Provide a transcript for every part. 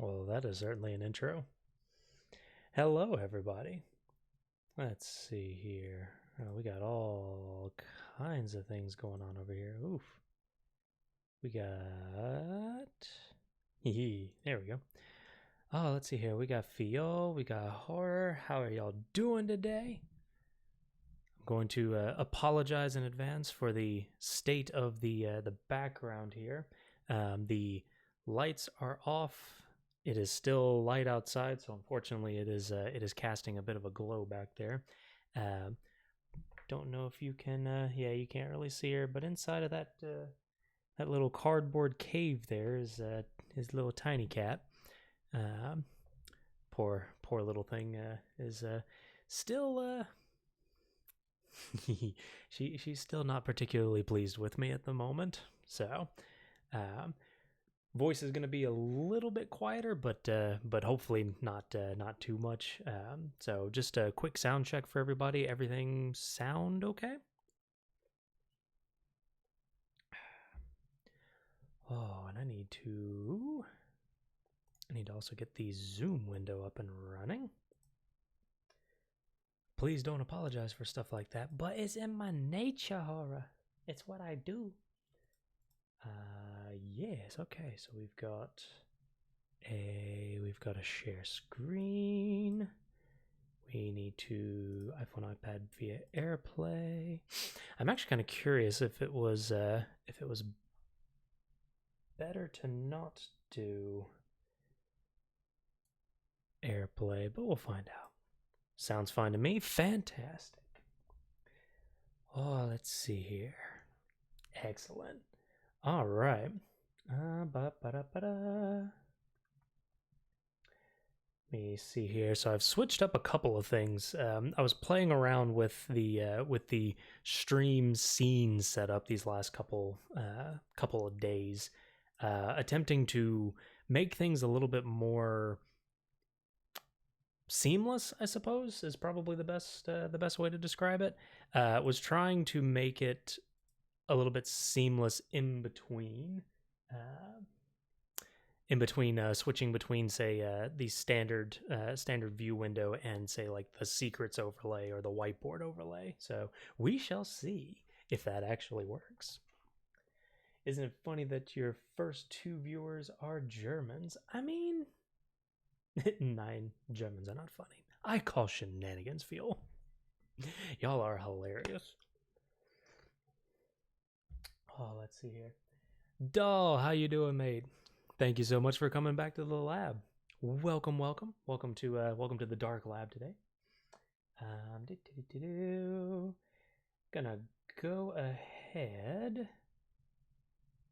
Well, that is certainly an intro. Hello, everybody. Let's see here. We got all kinds of things going on over here. Oof. We got. There we go. Oh, let's see here. We got Fiol. We got Horror. How are y'all doing today? I'm going to apologize in advance for the state of the background here. The lights are off. It is still light outside, so unfortunately it is casting a bit of a glow back there. Don't know if you can, you can't really see her, but inside of that little cardboard cave there is his little tiny cat. Poor little thing is still she's still not particularly pleased with me at the moment. So, voice is going to be a little bit quieter, but hopefully not too much. So just a quick sound check for everybody. Everything sound okay? Oh, and I need to also get the Zoom window up and running. Please don't apologize for stuff like that, but it's in my nature, Horror. It's what I do. Yes, okay, so we've got a share screen. We need to iPhone, iPad via AirPlay. I'm actually kind of curious if it was better to not do AirPlay, but we'll find out. Sounds fine to me. Fantastic. Oh, let's see here. Excellent. All right. Let me see here. So I've switched up a couple of things. I was playing around with the stream scene setup these last couple of days, attempting to make things a little bit more seamless, I suppose, is probably the best way to describe it. Was trying to make it a little bit seamless in between switching between, say, the standard view window and, say, like the secrets overlay or the whiteboard overlay. So we shall see if that actually works. Isn't it funny that your first two viewers are Germans? I mean, 9 Germans are not funny. I call shenanigans, Feel. Y'all are hilarious. Oh, let's see here. Doll, how you doing, mate? Thank you so much for coming back to the lab. Welcome to the dark lab today. Gonna go ahead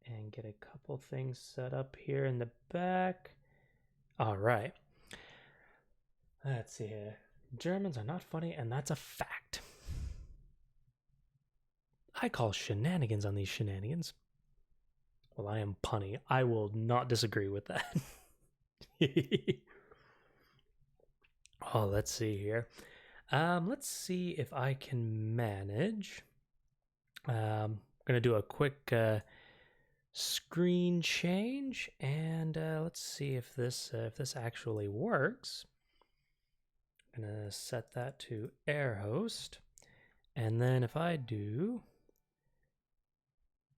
and get a couple things set up here in the back. All right. Let's see here. Germans are not funny, and that's a fact. I call shenanigans on these shenanigans. Well, I am punny. I will not disagree with that. Oh, let's see here. Let's see if I can manage. I'm going to do a quick screen change, and let's see if this actually works. I'm going to set that to air host, and then if I do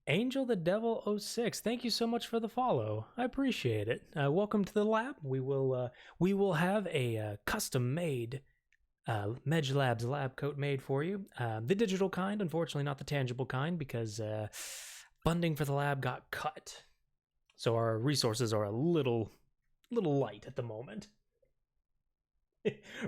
Angel the Devil 06, thank you so much for the follow. I appreciate it. Welcome to the lab. We will have a custom made Medj Labs lab coat made for you. The digital kind, unfortunately not the tangible kind, because funding for the lab got cut. So our resources are a little light at the moment.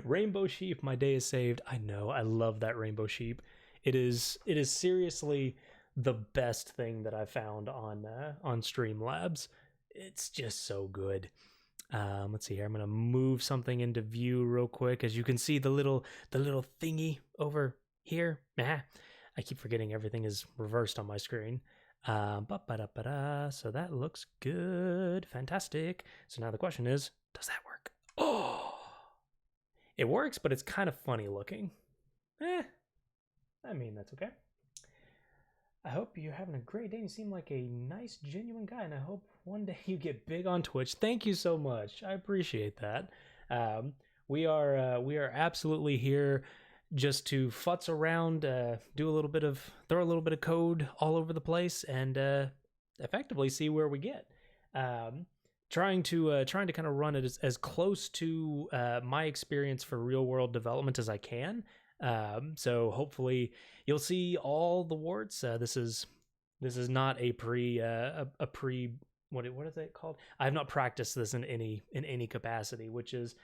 Rainbow sheep, my day is saved. I know, I love that rainbow sheep. It is seriously the best thing that I found on Streamlabs. It's just so good. Let's see here. I'm gonna move something into view real quick. As you can see, the little thingy over here. I keep forgetting everything is reversed on my screen. So that looks good. Fantastic. So now the question is, does that work? Oh, it works, but it's kind of funny looking. I mean, that's okay. I hope you're having a great day. You seem like a nice, genuine guy, and I hope one day you get big on Twitch. Thank you so much. I appreciate that. Um, we are absolutely here just to futz around, do a little bit of throw a little bit of code all over the place, and effectively see where we get. Um, trying to kind of run it as close to my experience for real world development as I can. So hopefully you'll see all the warts. This is not a pre what is it called? I have not practiced this in any capacity, which is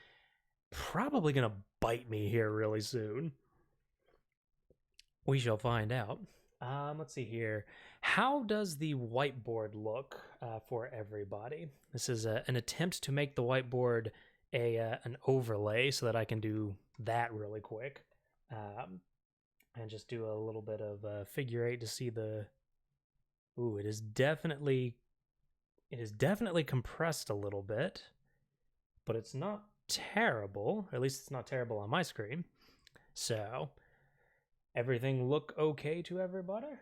probably gonna bite me here really soon. We shall find out. Let's see here. How does the whiteboard look for everybody? This is an attempt to make the whiteboard an overlay so that I can do that really quick. And just do a little bit of figure eight to see the. Ooh, it is definitely compressed a little bit, but it's not terrible. Or at least it's not terrible on my screen. So, everything look okay to everybody? I'm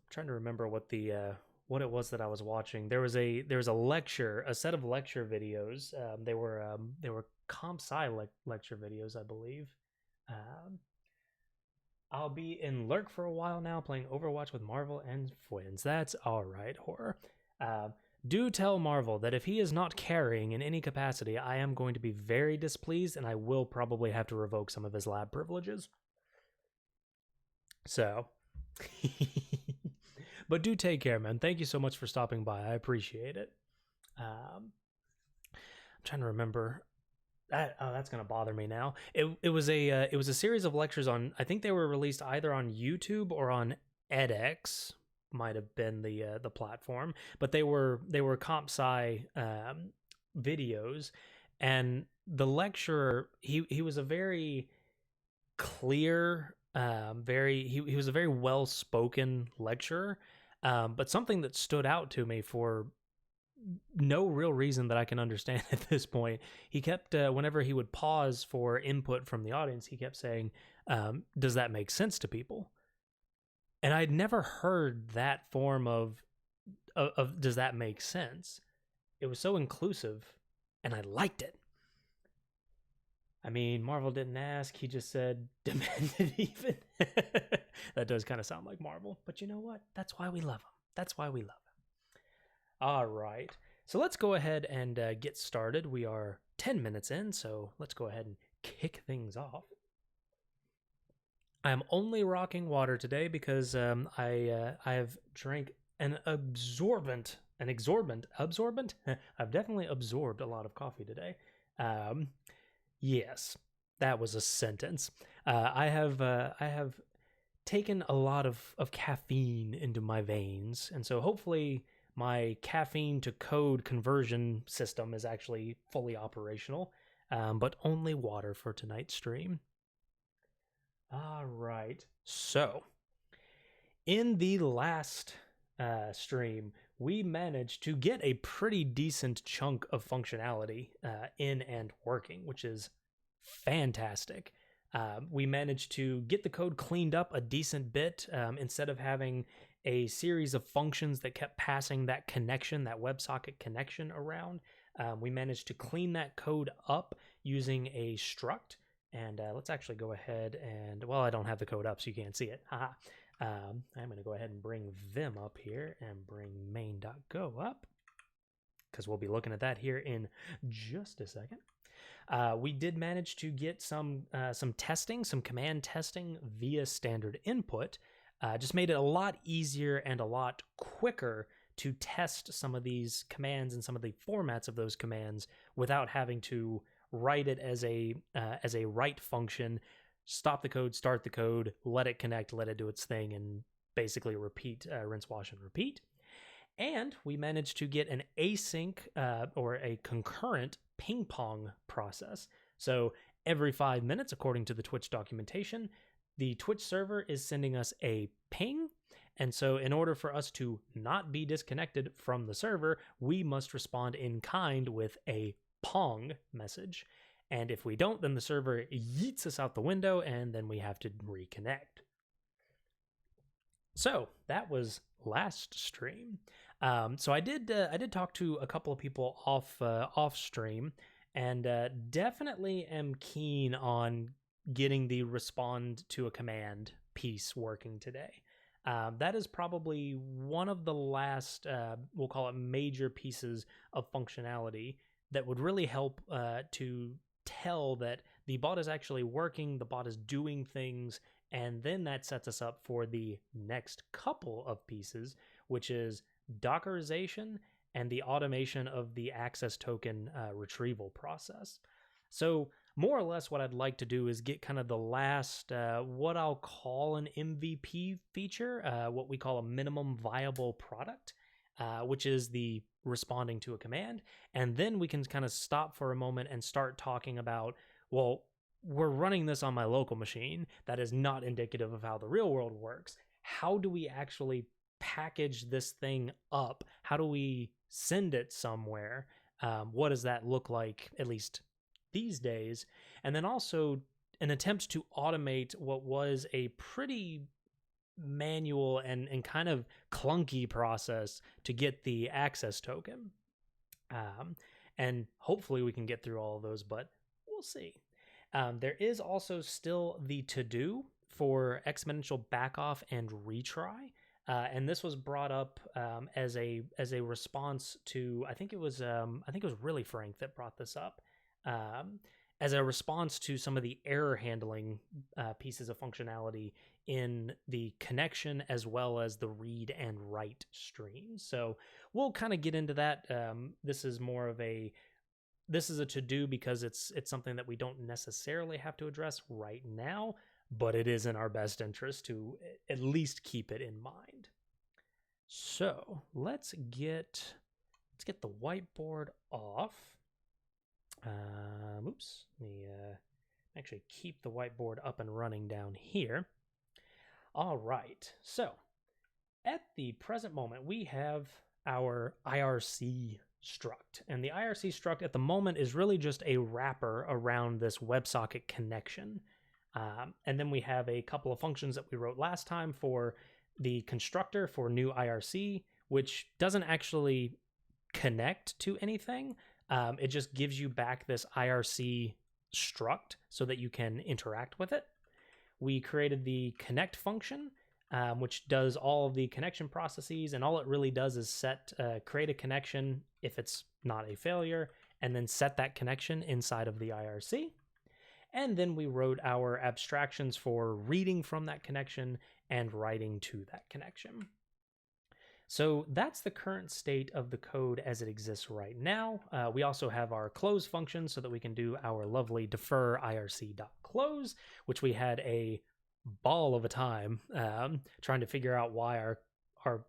trying to remember what it was that I was watching. There was a lecture, a set of lecture videos. They were comp sci lecture videos, I believe. I'll be in Lurk for a while now, playing Overwatch with Marvel and Fwins. That's all right, horror. Do tell Marvel that if he is not carrying in any capacity, I am going to be very displeased, and I will probably have to revoke some of his lab privileges. So, but do take care, man. Thank you so much for stopping by. I appreciate it. I'm trying to remember. That's gonna bother me now. It was a series of lectures on. I think they were released either on YouTube or on edX. Might have been the platform, but they were comp sci videos, and the lecturer he was a very clear, he was a very well spoken lecturer, but something that stood out to me for no real reason that I can understand at this point. He kept, whenever he would pause for input from the audience, he kept saying, does that make sense to people? And I'd never heard that form of does that make sense? It was so inclusive, and I liked it. I mean, Marvel didn't ask, he just said, demanded even. That does kind of sound like Marvel, but you know what? That's why we love him. That's why we love him. All right, so let's go ahead and get started. We are 10 minutes in, so let's go ahead and kick things off. I'm only rocking water today because I have drank an exorbitant. I've definitely absorbed a lot of coffee today. Yes, that was a sentence. I have taken a lot of caffeine into my veins, and so hopefully my caffeine to code conversion system is actually fully operational, but only water for tonight's stream. All right. So, in the last stream, we managed to get a pretty decent chunk of functionality in and working, which is fantastic. We managed to get the code cleaned up a decent bit. Instead of having a series of functions that kept passing that connection, that WebSocket connection around, we managed to clean that code up using a struct. And let's actually go ahead and, well, I don't have the code up, so you can't see it. Haha. I'm going to go ahead and bring Vim up here and bring main.go up, because we'll be looking at that here in just a second. We did manage to get some testing, some command testing via standard input. Just made it a lot easier and a lot quicker to test some of these commands and some of the formats of those commands without having to write it as a write function, stop the code, start the code, let it connect, let it do its thing, and basically repeat, rinse, wash, and repeat. And we managed to get an async or a concurrent ping pong process. So every 5 minutes, according to the Twitch documentation, the Twitch server is sending us a ping. And so in order for us to not be disconnected from the server, we must respond in kind with a pong message. And if we don't, then the server yeets us out the window, and then we have to reconnect. So that was last stream. So I did talk to a couple of people off stream, and definitely am keen on getting the respond to a command piece working today. That is probably one of the last, we'll call it major pieces of functionality that would really help to tell that the bot is actually working, the bot is doing things, and then that sets us up for the next couple of pieces, which is Dockerization and the automation of the access token retrieval process. So more or less what I'd like to do is get kind of the last, what I'll call an MVP feature, what we call a minimum viable product, which is the responding to a command. And then we can kind of stop for a moment and start talking about, well, we're running this on my local machine. That is not indicative of how the real world works. How do we actually package this thing up? How do we send it somewhere? What does that look like, at least these days? And then also an attempt to automate what was a pretty manual and kind of clunky process to get the access token. And hopefully we can get through all of those, but we'll see. There is also still the to-do for exponential backoff and retry. And this was brought up as a response to, I think it was really Frank that brought this up, as a response to some of the error handling pieces of functionality in the connection as well as the read and write streams. So we'll kind of get into that. This is a to-do because it's something that we don't necessarily have to address right now, but it is in our best interest to at least keep it in mind. So let's get the whiteboard off. Oops, let me actually keep the whiteboard up and running down here. All right, so at the present moment, we have our IRC struct, and the IRC struct at the moment is really just a wrapper around this WebSocket connection. And then we have a couple of functions that we wrote last time for the constructor for new IRC, which doesn't actually connect to anything. It just gives you back this IRC struct so that you can interact with it. We created the connect function, which does all of the connection processes, and all it really does is create a connection if it's not a failure, and then set that connection inside of the IRC. And then we wrote our abstractions for reading from that connection and writing to that connection. So that's the current state of the code as it exists right now. We also have our close function so that we can do our lovely defer irc.close, which we had a ball of a time trying to figure out why our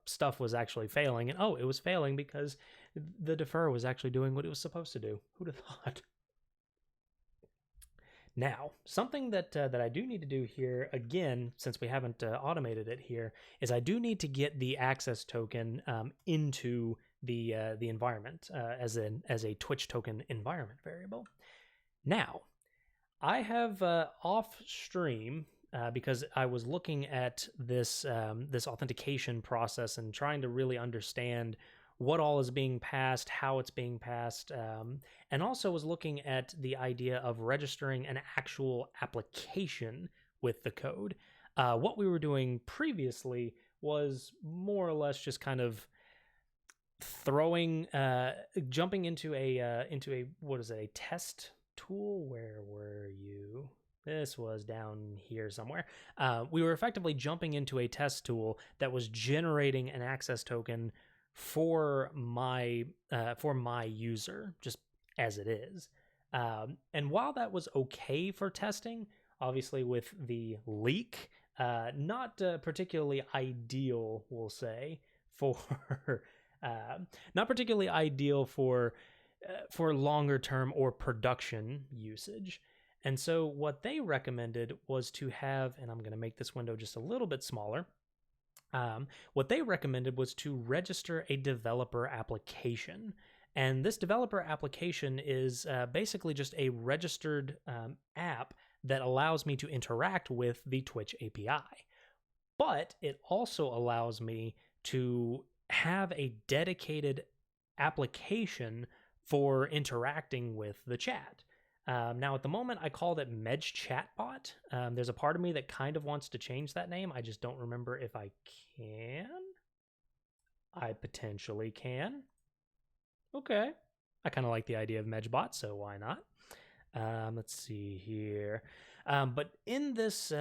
stuff was actually failing. And it was failing because the defer was actually doing what it was supposed to do. Who'd have thought? Now, something that I do need to do here, again, since we haven't automated it here, is I do need to get the access token into the environment as a Twitch token environment variable. Now, I have off stream because I was looking at this authentication process and trying to really understand what all is being passed, how it's being passed, and also was looking at the idea of registering an actual application with the code. What we were doing previously was more or less just kind of jumping into a what is it, a test tool? Where were you? This was down here somewhere. We were effectively jumping into a test tool that was generating an access token for my user, just as it is. And while that was okay for testing, obviously with the leak, not particularly ideal, we'll say, for not particularly ideal for longer term or production usage. And so what they recommended was to have, and I'm going to make this window just a little bit smaller. What they recommended was to register a developer application. And this developer application is basically just a registered app that allows me to interact with the Twitch API. but it also allows me to have a dedicated application for interacting with the chat. Now, at the moment, I called it Medj Chatbot. There's a part of me that kind of wants to change that name. I just don't remember if I can. I potentially can. Okay. I kind of like the idea of Medjbot, so why not? Let's see here. But in this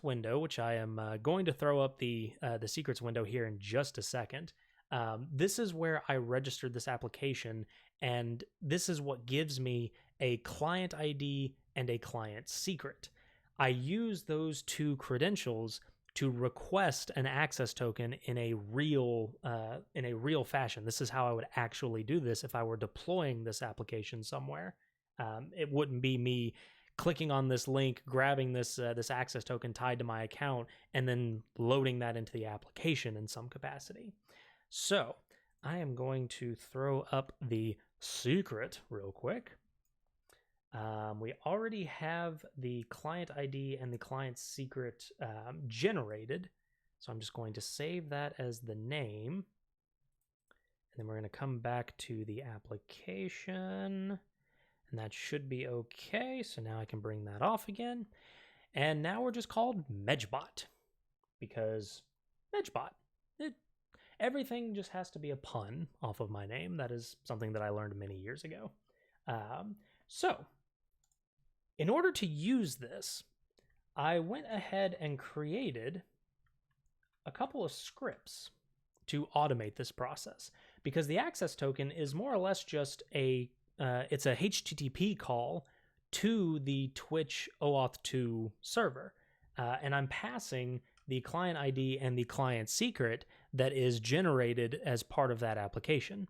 window, which I am going to throw up the secrets window here in just a second, this is where I registered this application, and this is what gives me a client ID and a client secret. I use those two credentials to request an access token in a real fashion. This is how I would actually do this if I were deploying this application somewhere. It wouldn't be me clicking on this link, grabbing this access token tied to my account, and then loading that into the application in some capacity. So I am going to throw up the secret real quick. We already have the client ID and the client secret generated. So I'm just going to save that as the name. And then we're going to come back to the application. And that should be okay. So now I can bring that off again. And now we're just called Medjbot. Because Medjbot. Everything just has to be a pun off of my name. That is something that I learned many years ago. So, in order to use this, I went ahead and created a couple of scripts to automate this process, because the access token is more or less just it's a HTTP call to the Twitch OAuth 2 server, and I'm passing the client ID and the client secret that is generated as part of that application.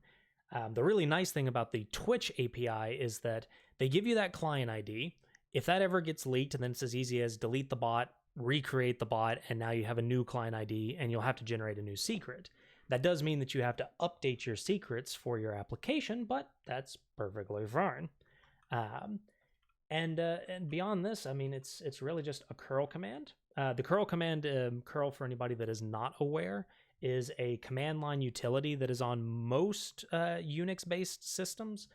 The really nice thing about the Twitch API is that they give you that client ID. If that ever gets leaked, then it's as easy as delete the bot, recreate the bot, and now you have a new client ID, and you'll have to generate a new secret. That does mean that you have to update your secrets for your application, but that's perfectly fine. And beyond this, I mean, it's really just a curl command. The curl command, curl for anybody that is not aware, is a command line utility that is on most Unix-based systems.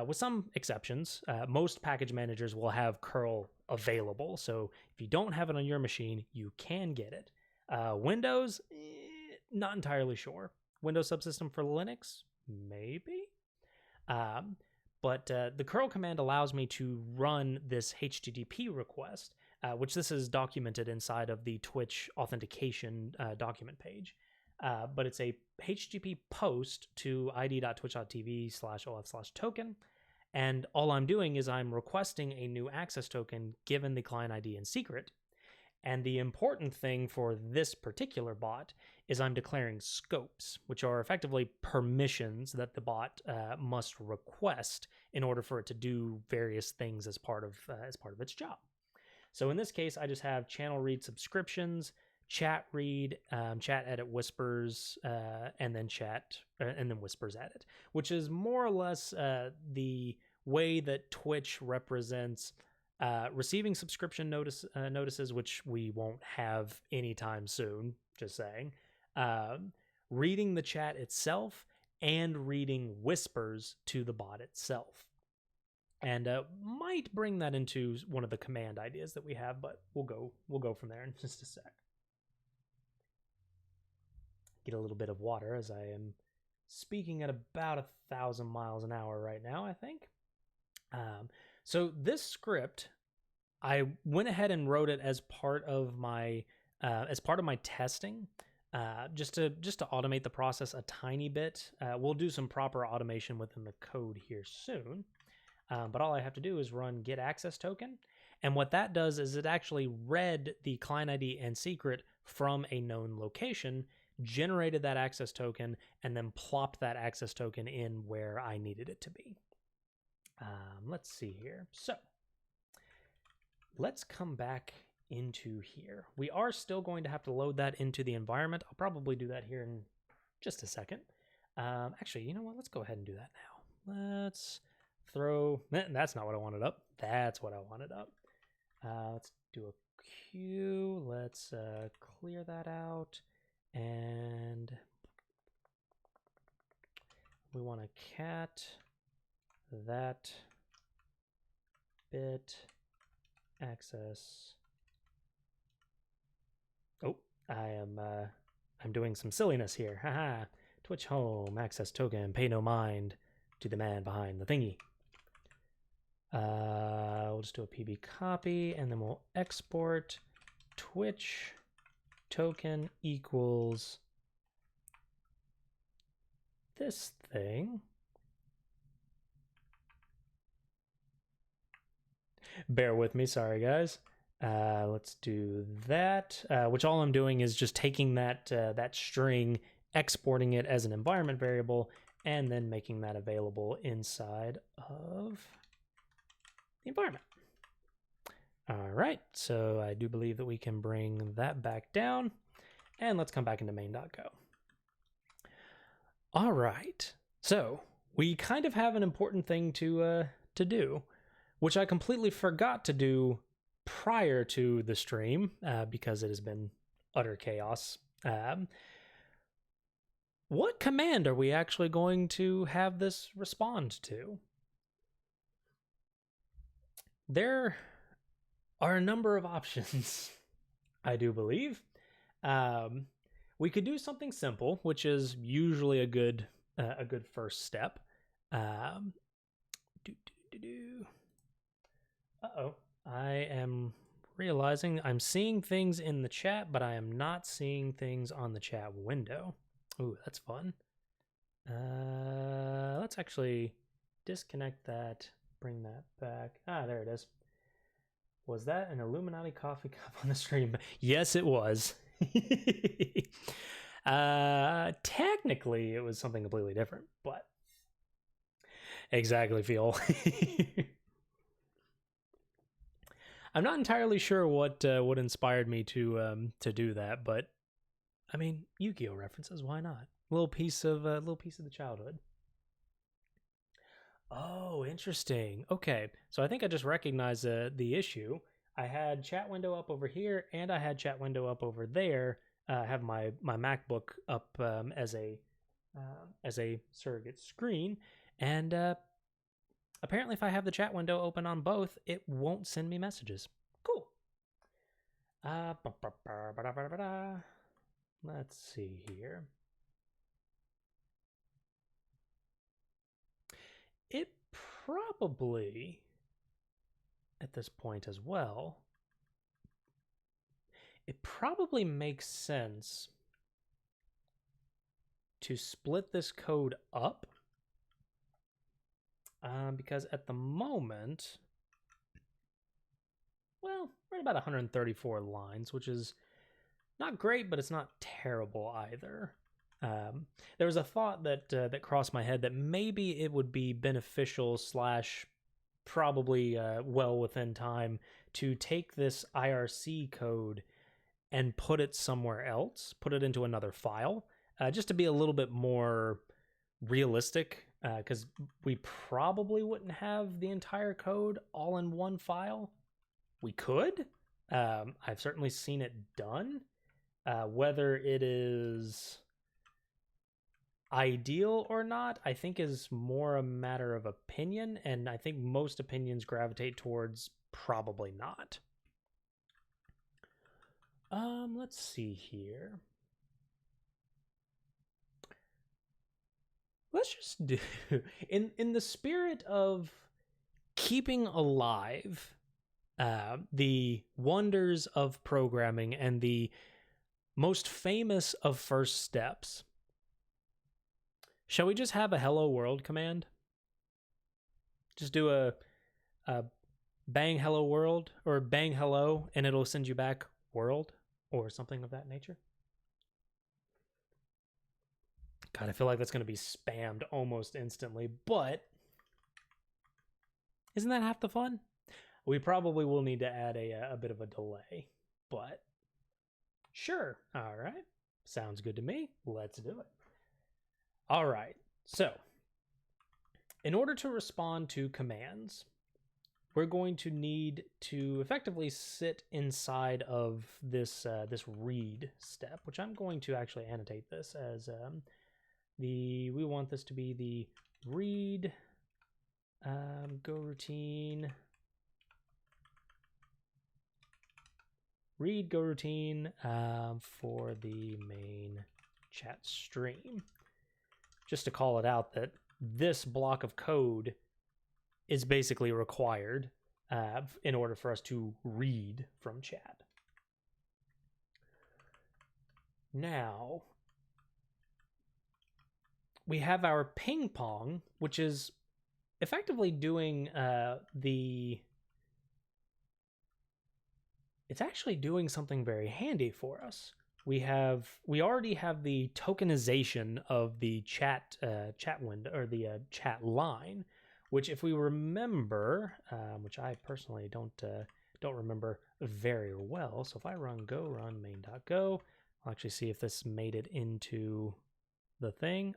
With some exceptions, most package managers will have curl available. So if you don't have it on your machine, you can get it. Windows, not entirely sure. Windows subsystem for Linux, maybe. But the curl command allows me to run this HTTP request, which this is documented inside of the Twitch authentication document page. But it's a HTTP post to id.twitch.tv/OF/token. And all I'm doing is I'm requesting a new access token given the client ID and secret. And the important thing for this particular bot is I'm declaring scopes, which are effectively permissions that the bot must request in order for it to do various things as part of its job. So in this case, I just have channel read subscriptions, chat read, chat edit whispers, and then whispers edit, which is more or less the way that Twitch represents receiving subscription notices, which we won't have anytime soon, just saying, reading the chat itself, and reading whispers to the bot itself. And might bring that into one of the command ideas that we have, but we'll go from there in just a sec. Get a little bit of water as I am speaking at about 1,000 miles an hour right now, I think. So this script, I went ahead and wrote it as part of my testing, just to automate the process a tiny bit. We'll do some proper automation within the code here soon, but all I have to do is run get access token, and what that does is it actually read the client ID and secret from a known location, generated that access token, and then plopped that access token in where I needed it to be. Let's see here. So let's come back into here. We are still going to have to load that into the environment. I'll probably do that here in just a second. Actually, you know what? Let's go ahead and do that now. Let's throw... That's not what I wanted up. That's what I wanted up. Let's do a Q. Let's clear that out. And we want to cat that bit access. Oh, I'm doing some silliness here. Haha. Twitch home access token. Pay no mind to the man behind the thingy. We'll just do a PB copy, and then we'll export Twitch token equals this thing. Bear with me, sorry guys. Let's do that, which all I'm doing is just taking that string, exporting it as an environment variable, and then making that available inside of the environment. All right, so I do believe that we can bring that back down, and let's come back into main.go. All right, so we kind of have an important thing to do, which I completely forgot to do prior to the stream because it has been utter chaos. What command are we actually going to have this respond to? There are a number of options, I do believe. We could do something simple, which is usually a good first step. Uh-oh. I am realizing I'm seeing things in the chat, but I am not seeing things on the chat window. Ooh, that's fun. Let's actually disconnect that, bring that back. Ah, there it is. Was that an Illuminati coffee cup on the stream? Yes, it was. Technically, it was something completely different, but exactly, Phil. I'm not entirely sure what inspired me to do that, but I mean, Yu-Gi-Oh references, why not? A little piece of the childhood. Oh, interesting. Okay, so I think I just recognized the issue. I had chat window up over here, and I had chat window up over there. I have my MacBook up as a surrogate screen, and apparently, if I have the chat window open on both, it won't send me messages. Cool. Let's see here. It probably, at this point as well, it probably makes sense to split this code up because at the moment, well, we're at about 134 lines, which is not great, but it's not terrible either. There was a thought that crossed my head that maybe it would be beneficial / probably well within time to take this IRC code and put it somewhere else, put it into another file, just to be a little bit more realistic, because we probably wouldn't have the entire code all in one file. We could. I've certainly seen it done. Whether it is ideal or not, I think is more a matter of opinion, and I think most opinions gravitate towards probably not. Let's see here. Let's just do in the spirit of keeping alive the wonders of programming and the most famous of first steps. Shall we just have a hello world command? Just do a bang hello world or bang hello, and it'll send you back world or something of that nature. God, I feel like that's going to be spammed almost instantly, but isn't that half the fun? We probably will need to add a bit of a delay, but sure. All right. Sounds good to me. Let's do it. All right. So, in order to respond to commands, we're going to need to effectively sit inside of this this read step, which I'm going to actually annotate this as we want this to be the read go routine for the main chat stream, just to call it out that this block of code is basically required in order for us to read from chat. Now, we have our ping pong, which is effectively doing it's actually doing something very handy for us. We already have the tokenization of the chat window, or the chat line, which, if we remember, which I personally don't remember very well. So if I run run main.go, I'll actually see if this made it into the thing.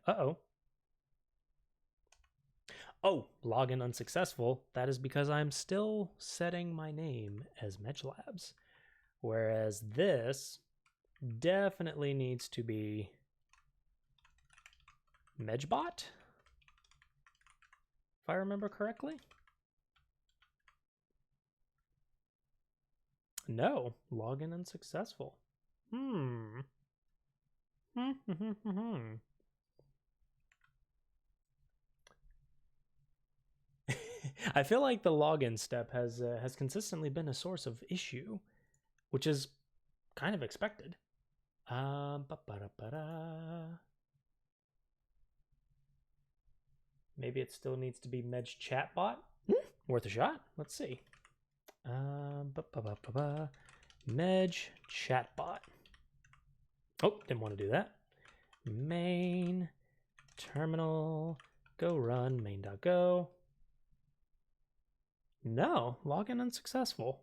Oh, login unsuccessful. That is because I'm still setting my name as MedgeLabs, whereas this definitely needs to be MedgeBot, if I remember correctly. No, login unsuccessful. I feel like the login step has consistently been a source of issue, which is kind of expected. Maybe it still needs to be Medge Chatbot. Worth a shot. Let's see. Medge Chatbot. Oh, didn't want to do that. Main terminal go run main.go. No, login unsuccessful.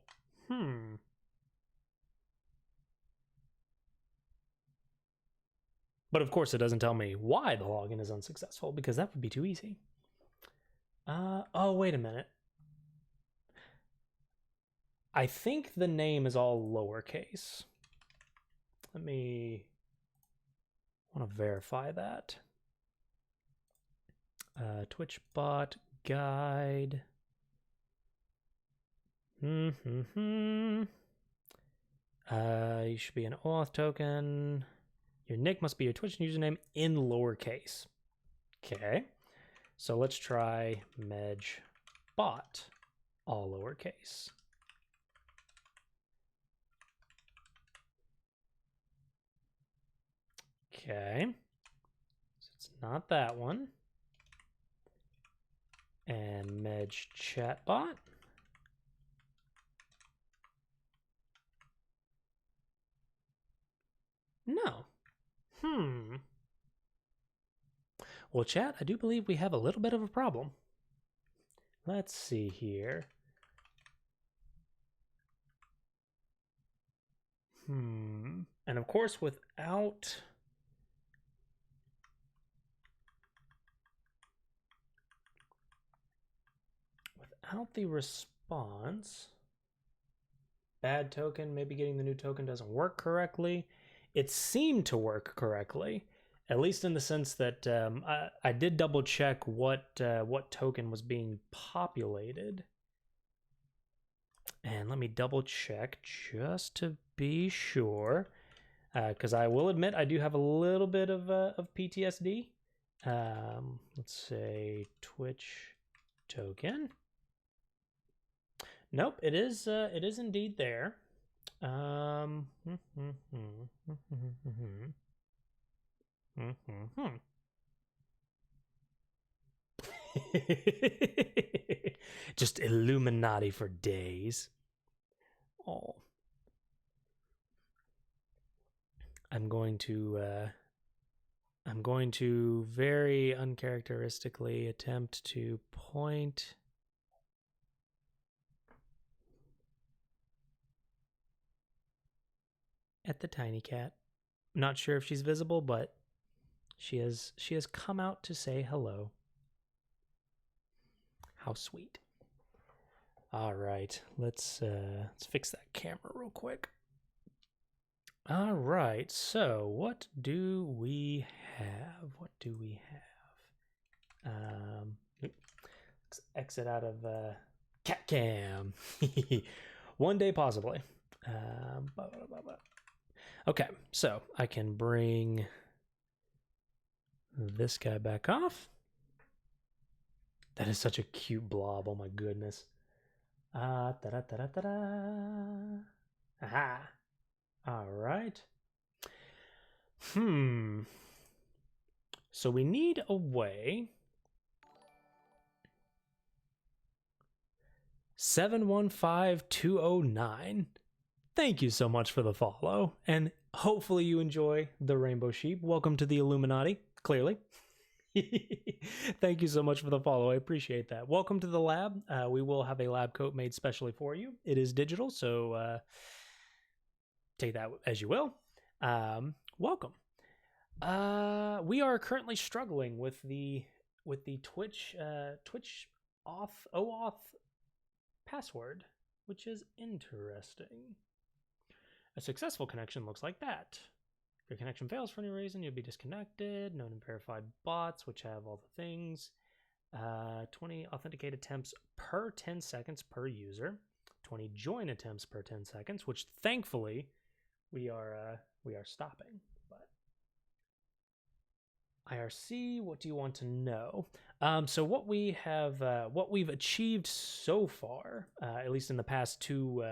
But of course it doesn't tell me why the login is unsuccessful, because that would be too easy. Oh, wait a minute. I think the name is all lowercase. Let me want to verify that. Twitch bot guide. You should be an auth token. Your nick must be your Twitch username in lowercase. Okay. So let's try Medge bot, all lowercase. Okay. So it's not that one. And Medge chatbot. No. Well, chat, I do believe we have a little bit of a problem. Let's see here. And of course, without the response, bad token, maybe getting the new token doesn't work correctly. It seemed to work correctly, at least in the sense that I did double check what token was being populated. And let me double check just to be sure, because I will admit I do have a little bit of PTSD. Let's say Twitch token. Nope, it is indeed there. Just Illuminati for days. Oh. I'm going to very uncharacteristically attempt to point at the tiny cat. I'm not sure if she's visible, but she has come out to say hello. How sweet. All right, let's fix that camera real quick. All right, so what do we have? What do we have? Let's exit out of cat cam. One day possibly. Okay, so I can bring this guy back off. That is such a cute blob. Oh my goodness. Aha. All right. So we need a way. 715209. Thank you so much for the follow, and hopefully you enjoy the Rainbow Sheep. Welcome to the Illuminati, clearly. Thank you so much for the follow. I appreciate that. Welcome to the lab. We will have a lab coat made specially for you. It is digital, so take that as you will. Welcome. We are currently struggling with the Twitch OAuth password, which is interesting. A successful connection looks like that. If your connection fails for any reason, you'll be disconnected. Known and verified bots, which have all the things. 20 authenticate attempts per 10 seconds per user. 20 join attempts per 10 seconds, which thankfully we are stopping. But IRC, what do you want to know? So what we've achieved so far, at least in the past two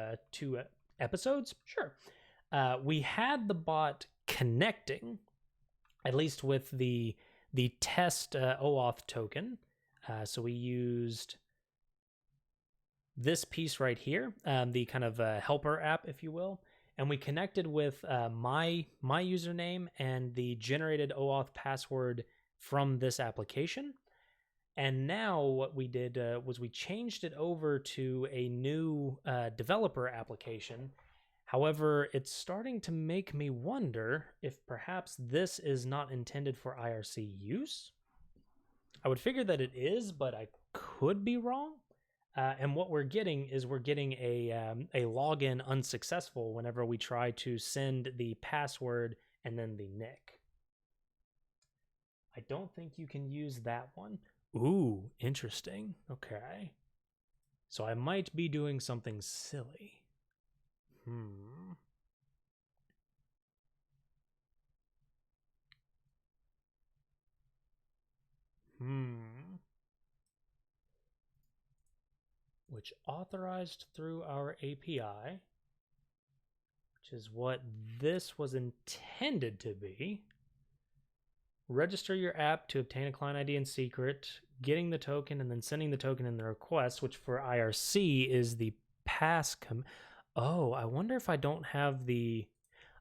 episodes, sure. We had the bot connecting, at least with the test OAuth token. So we used this piece right here, the kind of helper app, if you will, and we connected with my username and the generated OAuth password from this application. And now what we did was we changed it over to a new developer application. However, it's starting to make me wonder if perhaps this is not intended for IRC use. I would figure that it is, but I could be wrong. And what we're getting is a login unsuccessful whenever we try to send the password and then the nick. I don't think you can use that one. Ooh, interesting. Okay. So I might be doing something silly. Which authorized through our API, which is what this was intended to be. Register your app to obtain a client ID in secret, getting the token, and then sending the token in the request, which for IRC is the pass. Oh, I wonder if I don't have the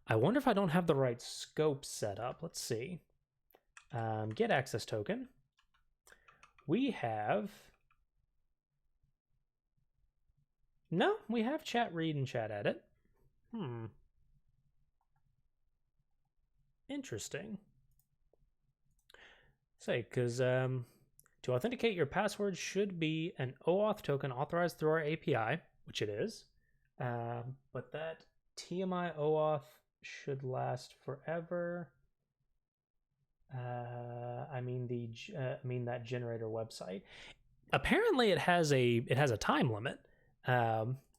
right scope set up. Let's see. Get access token. We have chat read and chat edit. Interesting. Say, because to authenticate your password should be an OAuth token authorized through our API, which it is. But that TMI OAuth should last forever. I mean that generator website. Apparently, it has a time limit,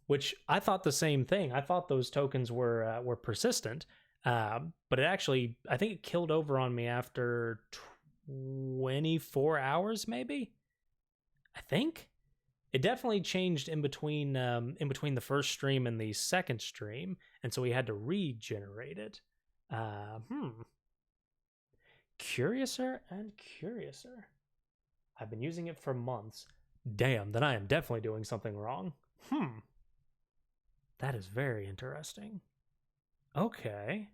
which I thought the same thing. I thought those tokens were persistent, but it actually, I think it killed over on me after 24 hours, maybe. I think it definitely changed in between the first stream and the second stream, and so we had to regenerate it. Curiouser and curiouser. I've been using it for months. Damn, then I am definitely doing something wrong. That is very interesting. Okay.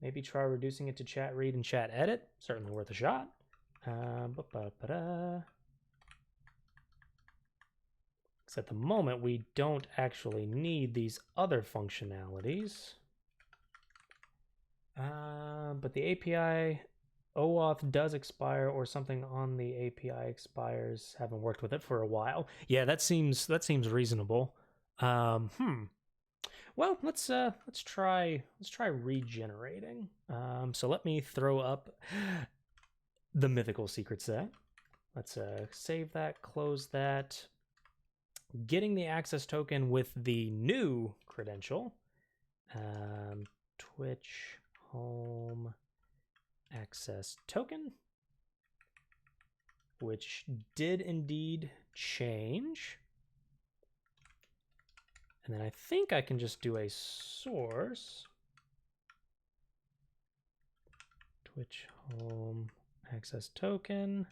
Maybe try reducing it to chat read and chat edit. Certainly worth a shot. Because at the moment, we don't actually need these other functionalities. But the API OAuth does expire or something on the API expires. Haven't worked with it for a while. Yeah, that seems reasonable. Well, let's try regenerating. So let me throw up the mythical secret set. Let's save that, close that. Getting the access token with the new credential. Twitch home access token, which did indeed change. And then I think I can just do a source. Twitch home access token.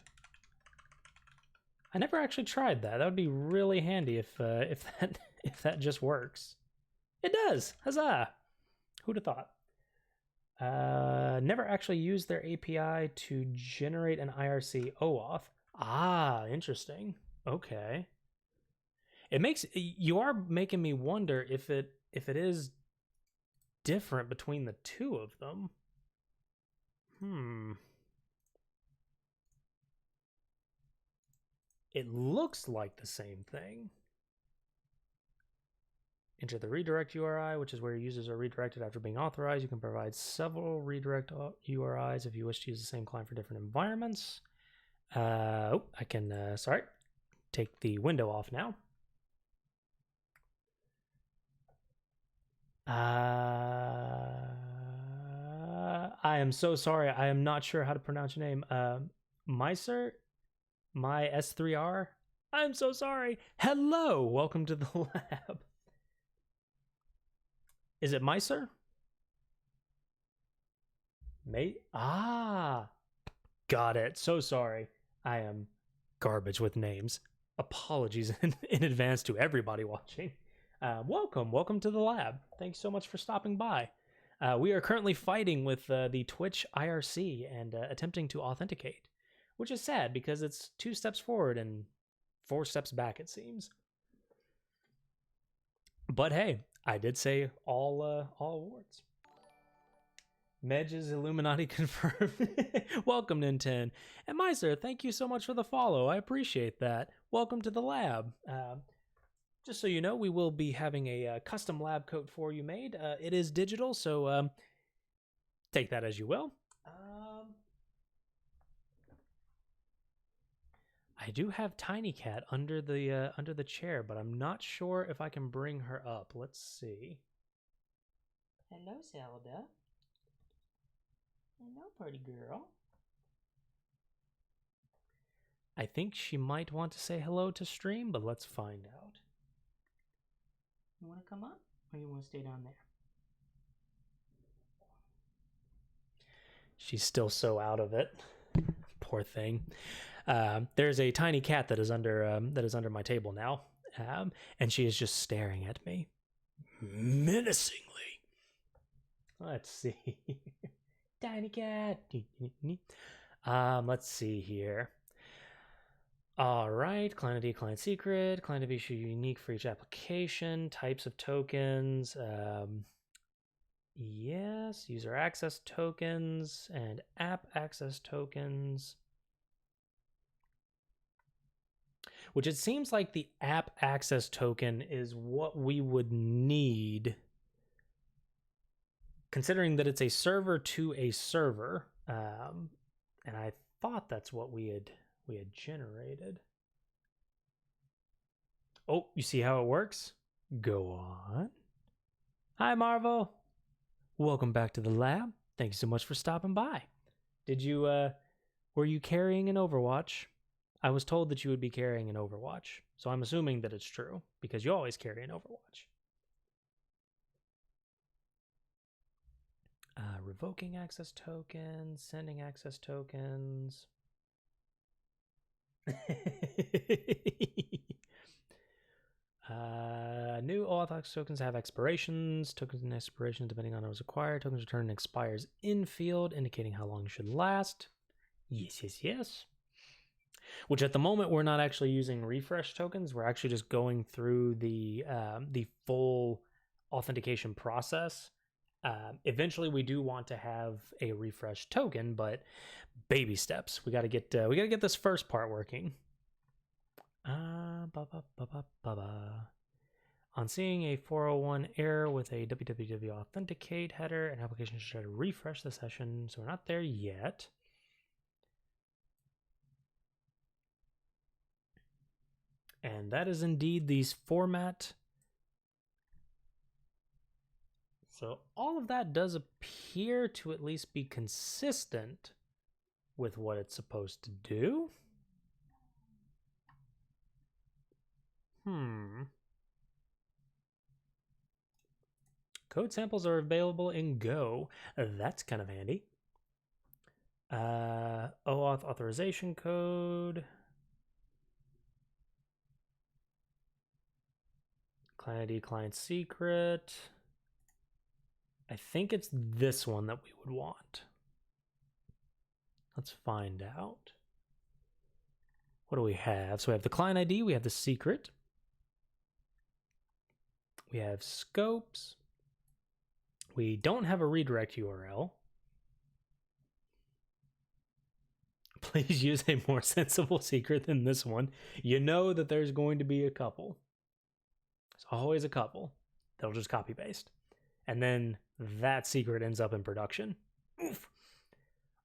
I never actually tried that. That would be really handy if that just works. It does. Huzzah! Who'd have thought? Never actually used their API to generate an IRC OAuth. Ah, interesting. Okay. You are making me wonder if it is different between the two of them. It looks like the same thing. Enter the redirect URI, which is where users are redirected after being authorized. You can provide several redirect URIs if you wish to use the same client for different environments. I can, sorry, take the window off now. I am so sorry. I am not sure how to pronounce your name. Meiser? My S3R? I'm so sorry. Hello. Welcome to the lab. Is it Meiser? Got it. So sorry. I am garbage with names. Apologies in advance to everybody watching. Welcome to the lab. Thanks so much for stopping by. We are currently fighting with the Twitch IRC and attempting to authenticate, which is sad because it's 2 steps forward and 4 steps back, it seems. But hey, I did say all awards. Medge's Illuminati confirmed. Welcome, Nintendo. And Meiser, thank you so much for the follow. I appreciate that. Welcome to the lab. Just so you know, we will be having a custom lab coat for you made. It is digital, so take that as you will. I do have Tiny Cat under the chair, but I'm not sure if I can bring her up. Let's see. Hello, Zelda. Hello, pretty girl. I think she might want to say hello to stream, but let's find out. You want to come up, or you want to stay down there? She's still so out of it. Poor thing. There's a tiny cat that is under my table now, and she is just staring at me menacingly. Let's see. Tiny cat. Let's see here. All right, client ID, client secret, client ID should be unique for each application, types of tokens, yes, user access tokens and app access tokens. Which it seems like the app access token is what we would need, considering that it's a server to a server, and I thought that's what we had generated. Oh, you see how it works? Go on. Hi, Marvel. Welcome back to the lab. Thank you so much for stopping by. Did you, were you carrying an Overwatch? I was told that you would be carrying an Overwatch, so I'm assuming that it's true, because you always carry an Overwatch. Revoking access tokens, sending access tokens. New auth tokens have expirations. Tokens and expirations depending on what was acquired. Tokens return expires in field, indicating how long it should last. Yes. Which at the moment we're not actually using refresh tokens. We're actually just going through the full authentication process. Eventually, we do want to have a refresh token, but baby steps. We got to get this first part working. On seeing a 401 error with a www authenticate header, an application should try to refresh the session. So we're not there yet. And that is indeed these format. So all of that does appear to at least be consistent with what it's supposed to do. Code samples are available in Go. That's kind of handy. OAuth authorization code. Client ID, client secret. I think it's this one that we would want. Let's find out. What do we have? So we have the client ID, we have the secret. We have scopes. We don't have a redirect URL. Please use a more sensible secret than this one. You know that there's going to be a couple. There's always a couple. They'll just copy paste. And then that secret ends up in production. Oof.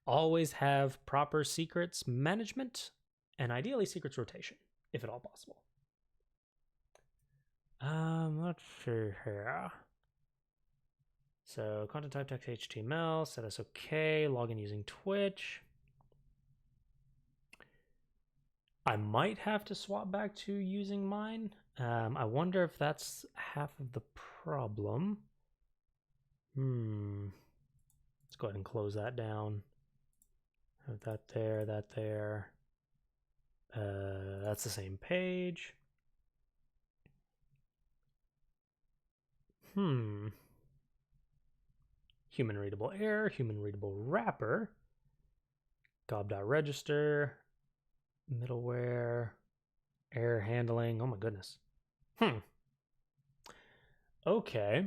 Always have proper secrets management and ideally secrets rotation, if at all possible. Let's see here. So content type text HTML, set us okay, login using Twitch. I might have to swap back to using mine. I wonder if that's half of the problem. Let's go ahead and close that down. Have that there, that there. That's the same page. Human readable error, human readable wrapper. gob.register, middleware, error handling. Oh my goodness. Okay.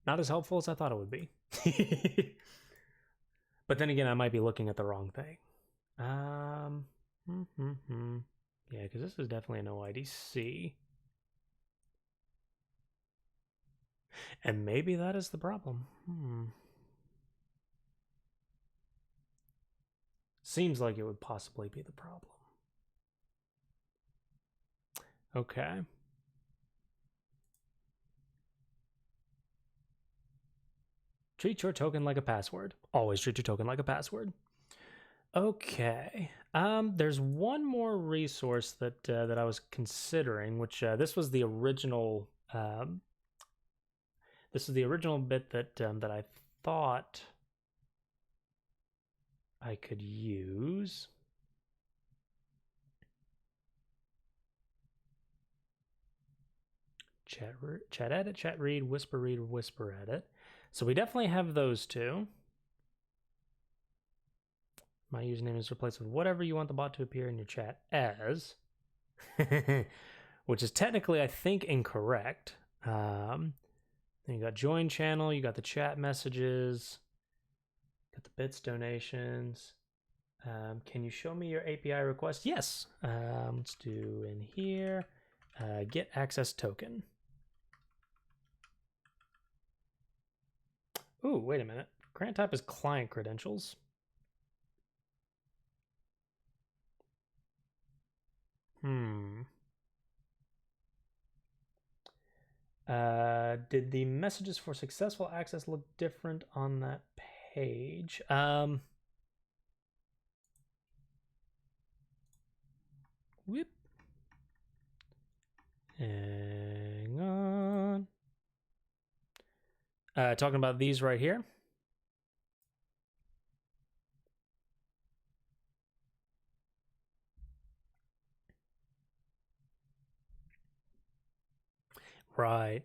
Not as helpful as I thought it would be. But then again, I might be looking at the wrong thing. Yeah, because this is definitely an OIDC. And maybe that is the problem. Seems like it would possibly be the problem. Okay. Treat your token like a password. Always treat your token like a password. Okay. There's one more resource that that I was considering, which this was the original. This is the original bit that that I thought I could use. Chat edit, chat read, whisper edit. So we definitely have those two. My username is replaced with whatever you want the bot to appear in your chat as, which is technically, I think, incorrect. Then you got join channel, you got the chat messages, got the bits donations. Can you show me your API request? Yes. Let's do in here, get access token. Ooh, wait a minute. Grant type is client credentials. Did the messages for successful access look different on that page? Whoop. Hang on. Talking about these right here. Right.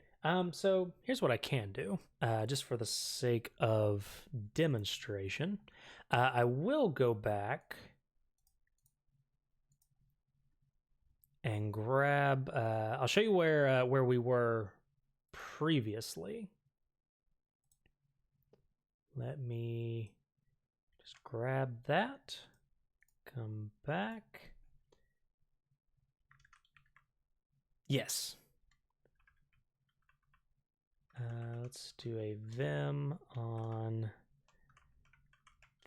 So here's what I can do, just for the sake of demonstration. I will go back and grab. I'll show you where we were previously. Let me just grab that. Come back. Yes. Let's do a Vim on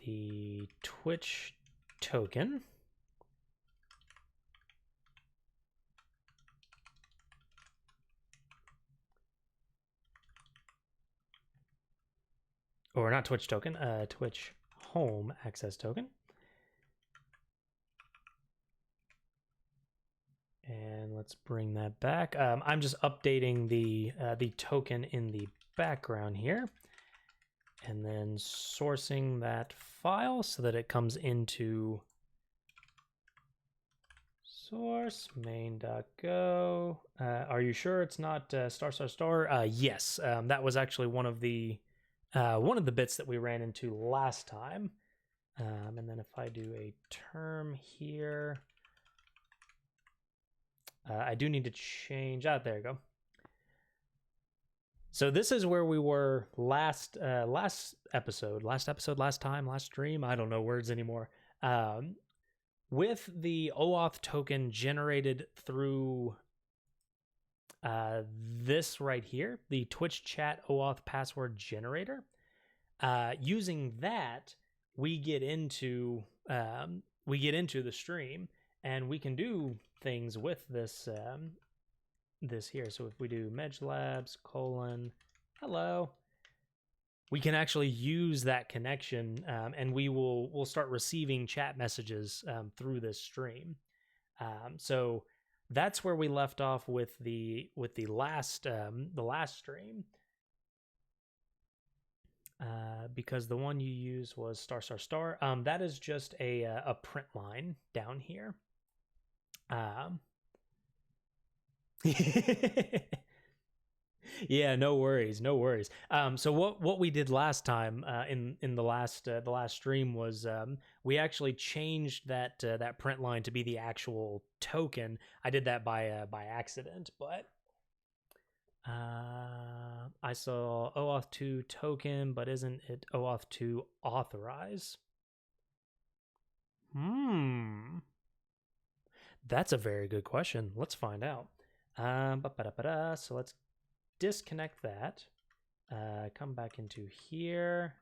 the Twitch token. Or not Twitch token, Twitch home access token. And let's bring that back. I'm just updating the token in the background here, and then sourcing that file so that it comes into source main.go. Are you sure it's not ****? Yes, that was actually one of the bits that we ran into last time. And then if I do a term here. I do need to change. There you go. So this is where we were last episode, last time, last stream. I don't know words anymore. With the OAuth token generated through this right here, the Twitch chat OAuth password generator. Using that, we get into the stream, and we can do things with this this here. So if we do medlabs : hello, we can actually use that connection, and we'll start receiving chat messages through this stream. So that's where we left off with the last stream. Because the one you used was ****. That is just a print line down here. Yeah, no worries. So what we did last time in the last stream was we actually changed that print line to be the actual token. I did that by accident, but I saw OAuth 2 token, but isn't it OAuth 2 authorize? That's a very good question. Let's find out. So let's disconnect that. Come back into here.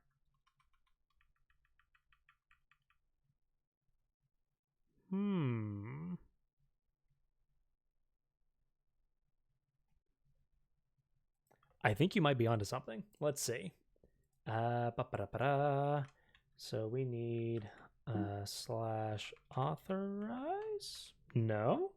I think you might be onto something. Let's see. So we need /authorize. No.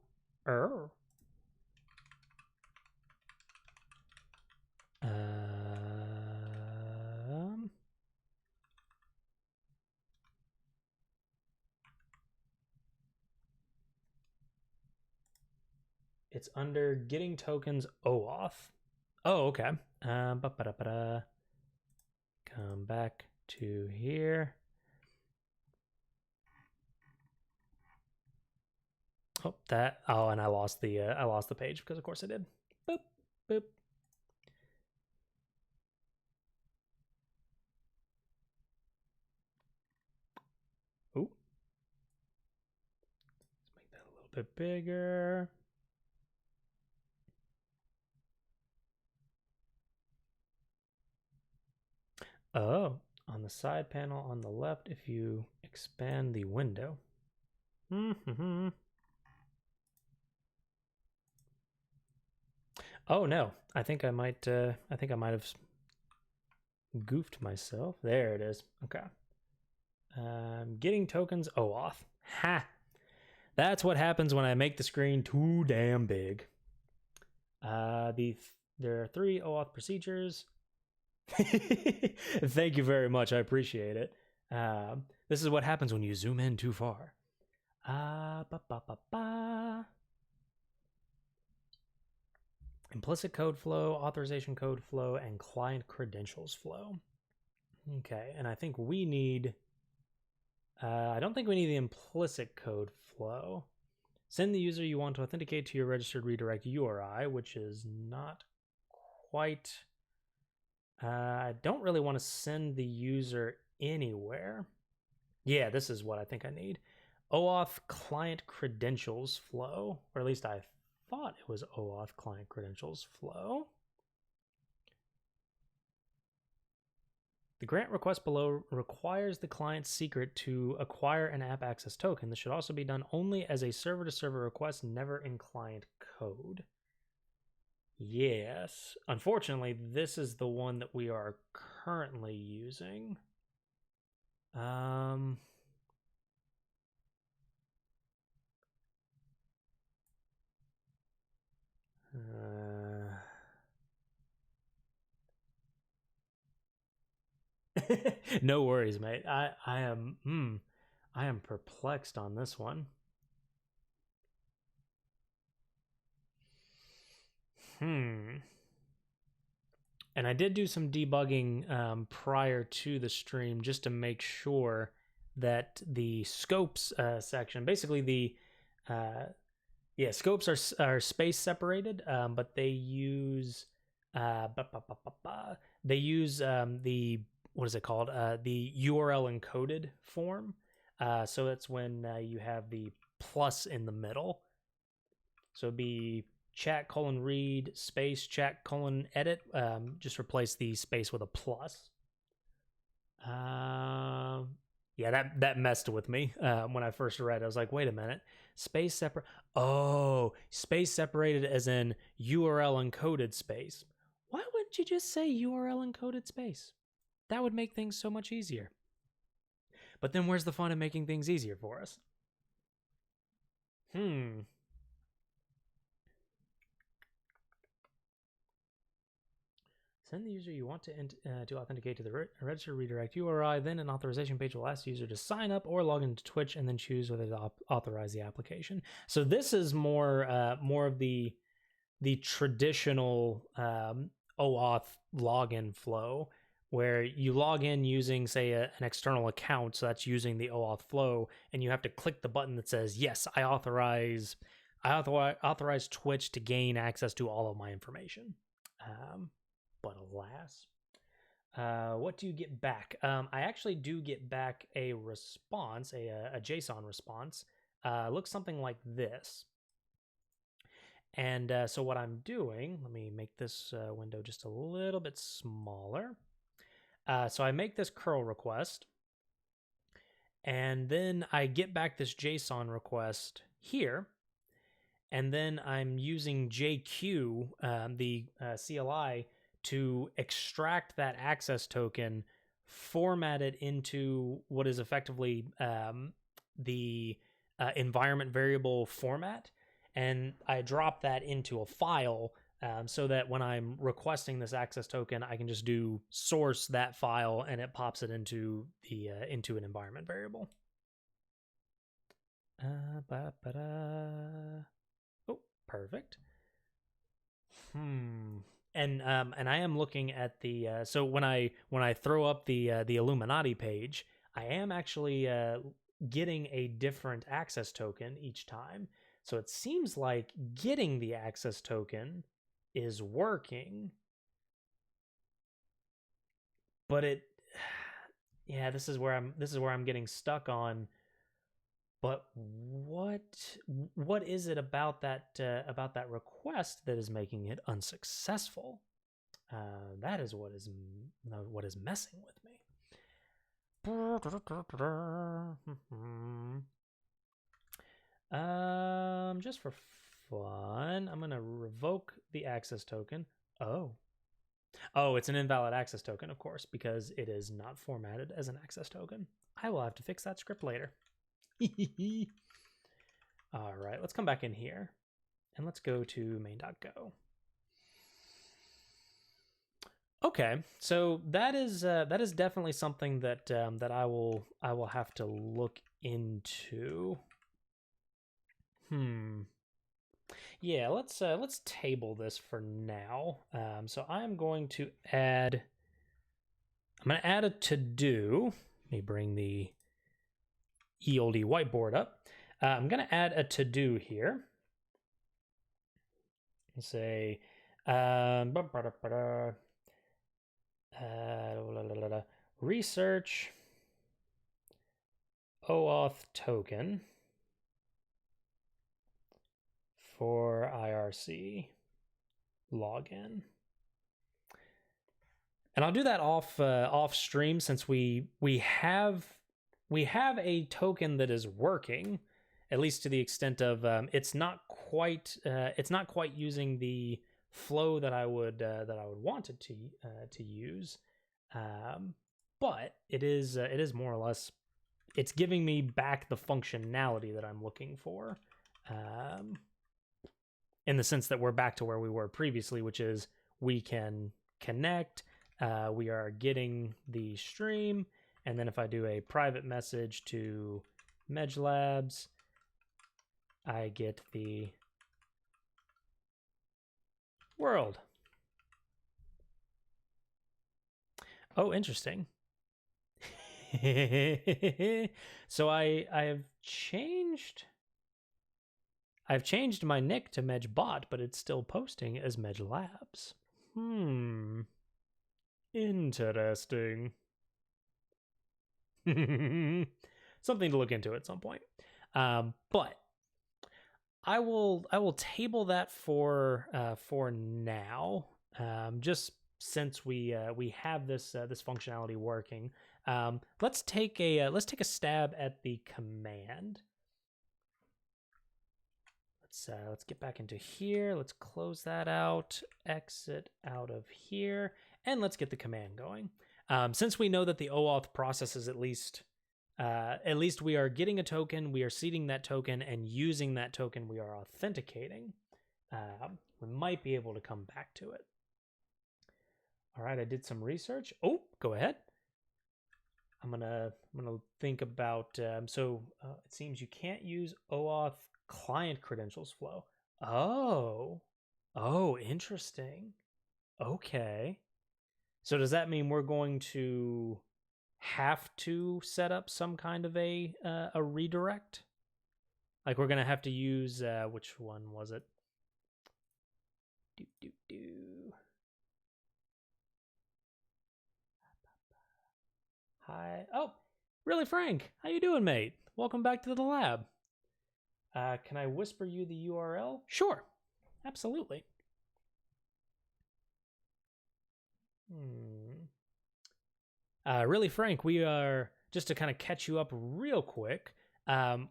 It's under getting tokens OAuth. Oh, okay. Come back to here. And I lost the page because of course I did. Boop, boop. Ooh. Let's make that a little bit bigger. Oh, on the side panel on the left, if you expand the window. Oh no, I think I might have goofed myself. There it is. Okay. Getting tokens OAuth. Ha! That's what happens when I make the screen too damn big. There are 3 OAuth procedures. Thank you very much. I appreciate it. This is what happens when you zoom in too far. Implicit code flow, authorization code flow, and client credentials flow. Okay, and I think we need... I don't think we need the implicit code flow. Send the user you want to authenticate to your registered redirect URI, which is not quite... I don't really want to send the user anywhere. Yeah, this is what I think I need. OAuth client credentials flow, or at least I thought it was OAuth client credentials flow. The grant request below requires the client's secret to acquire an app access token. This should also be done only as a server-to-server request, never in client code. Yes. Unfortunately, this is the one that we are currently using. No worries, mate. I am perplexed on this one. And I did do some debugging prior to the stream just to make sure that the scopes section, basically the scopes are space separated, but they use the what is it called? The URL encoded form. So that's when you have the plus in the middle. So it'd be chat : read space chat : edit. Just replace the space with a plus. Yeah, that messed with me when I first read it. I was like, wait a minute, space separate. Oh, space separated as in URL encoded space. Why wouldn't you just say URL encoded space? That would make things so much easier. But then where's the fun in making things easier for us? Send the user you want to authenticate to the register redirect URI. Then an authorization page will ask the user to sign up or log into Twitch and then choose whether to authorize the application. So this is more of the traditional OAuth login flow, where you log in using, say, an external account. So that's using the OAuth flow, and you have to click the button that says, yes, I authorize Twitch to gain access to all of my information. But alas, what do you get back? I actually do get back a response, a JSON response. Looks something like this. And so what I'm doing, let me make this window just a little bit smaller. So I make this curl request, and then I get back this JSON request here. And then I'm using JQ, the CLI, to extract that access token, format it into what is effectively the environment variable format, and I drop that into a file so that when I'm requesting this access token, I can just do source that file and it pops it into the into an environment variable. Oh, perfect. And I am looking at the so when I throw up the Illuminati page, I am actually getting a different access token each time. So it seems like getting the access token is working, but yeah, this is where I'm getting stuck on. But what is it about that request that is making it unsuccessful? That is what is messing with me. Just for fun, I'm gonna revoke the access token. Oh, it's an invalid access token, of course, because it is not formatted as an access token. I will have to fix that script later. All right, let's come back in here and let's go to main.go. Okay, so that is definitely something that that I will have to look into. Yeah, let's table this for now. So I'm going to add a to do. Let me bring the old whiteboard up. I'm going to add a to-do here. Say, research OAuth token for IRC login. And I'll do that off stream, since we have a token that is working, at least to the extent of it's not quite using the flow that I would want it to use, but it is more or less, it's giving me back the functionality that I'm looking for, in the sense that we're back to where we were previously, which is we can connect. We are getting the stream, and then if I do a private message to Medge Labs, I get the world. Oh, interesting. So I've changed my nick to Medgebot, but it's still posting as Medge Labs. Interesting. Something to look into at some point. But I will table that for now. Just since we have this functionality working. Let's take a stab at the command. Let's get back into here. Let's close that out, exit out of here, and let's get the command going. Since we know that the OAuth process is at least we are getting a token, we are seeding that token, and using that token, we are authenticating. We might be able to come back to it. All right, I did some research. Oh, go ahead. I'm gonna think about. So it seems you can't use OAuth client credentials flow. Oh, interesting. Okay. So does that mean we're going to have to set up some kind of a redirect? Like we're gonna have to use which one was it? Hi. Oh, really, Frank? How you doing, mate? Welcome back to the lab. Can I whisper you the URL? Sure, absolutely. Really, Frank, we are, just to kind of catch you up real quick,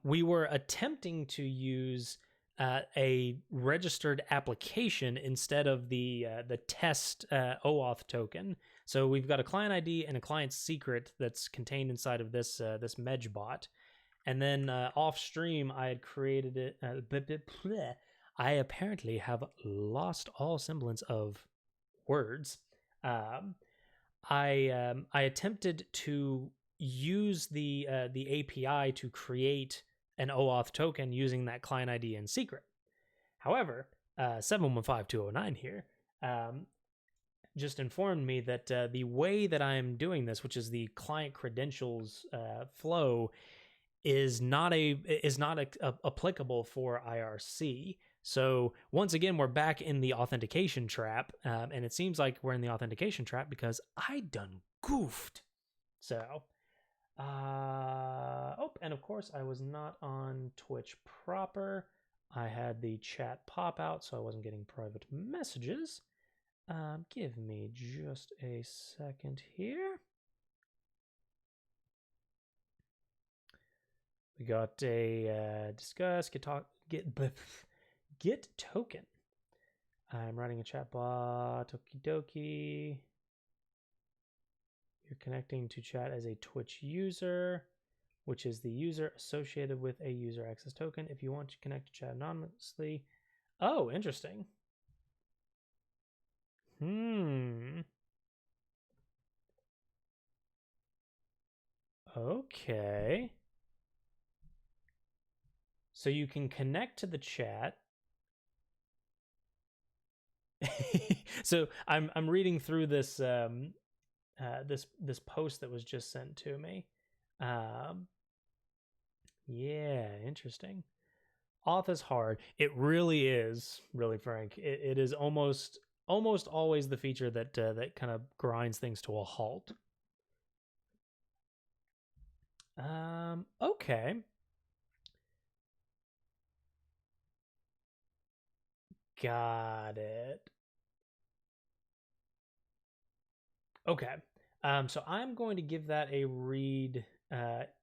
we were attempting to use a registered application instead of the test OAuth token. So we've got a client ID and a client secret that's contained inside of this this Medgebot. And then off stream, I had created it. I apparently have lost all semblance of words. I attempted to use the API to create an OAuth token using that client ID and secret. However, 715209 here just informed me that the way that I'm doing this, which is the client credentials flow, is not applicable for IRC. So once again, we're back in the authentication trap, and it seems like we're in the authentication trap because I done goofed. So, and of course I was not on Twitch proper. I had the chat pop out, so I wasn't getting private messages. Give me just a second here. We got a discuss, get token. I'm writing a chat bot. Okie dokie. You're connecting to chat as a Twitch user, which is the user associated with a user access token. If you want to connect to chat anonymously. Oh, interesting. Okay. So you can connect to the chat. So I'm reading through this this post that was just sent to me. Yeah, interesting. Auth is hard. It really is, really, Frank. It is almost always the feature that kind of grinds things to a halt. Okay. Got it. Okay. So I'm going to give that a read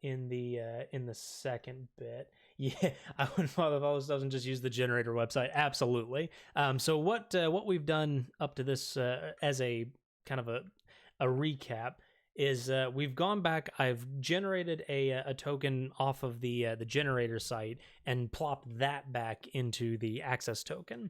in the second bit. Yeah, I would love if all this doesn't just use the generator website. Absolutely. So what we've done up to this as a kind of a recap is we've gone back. I've generated a token off of the generator site and plopped that back into the access token.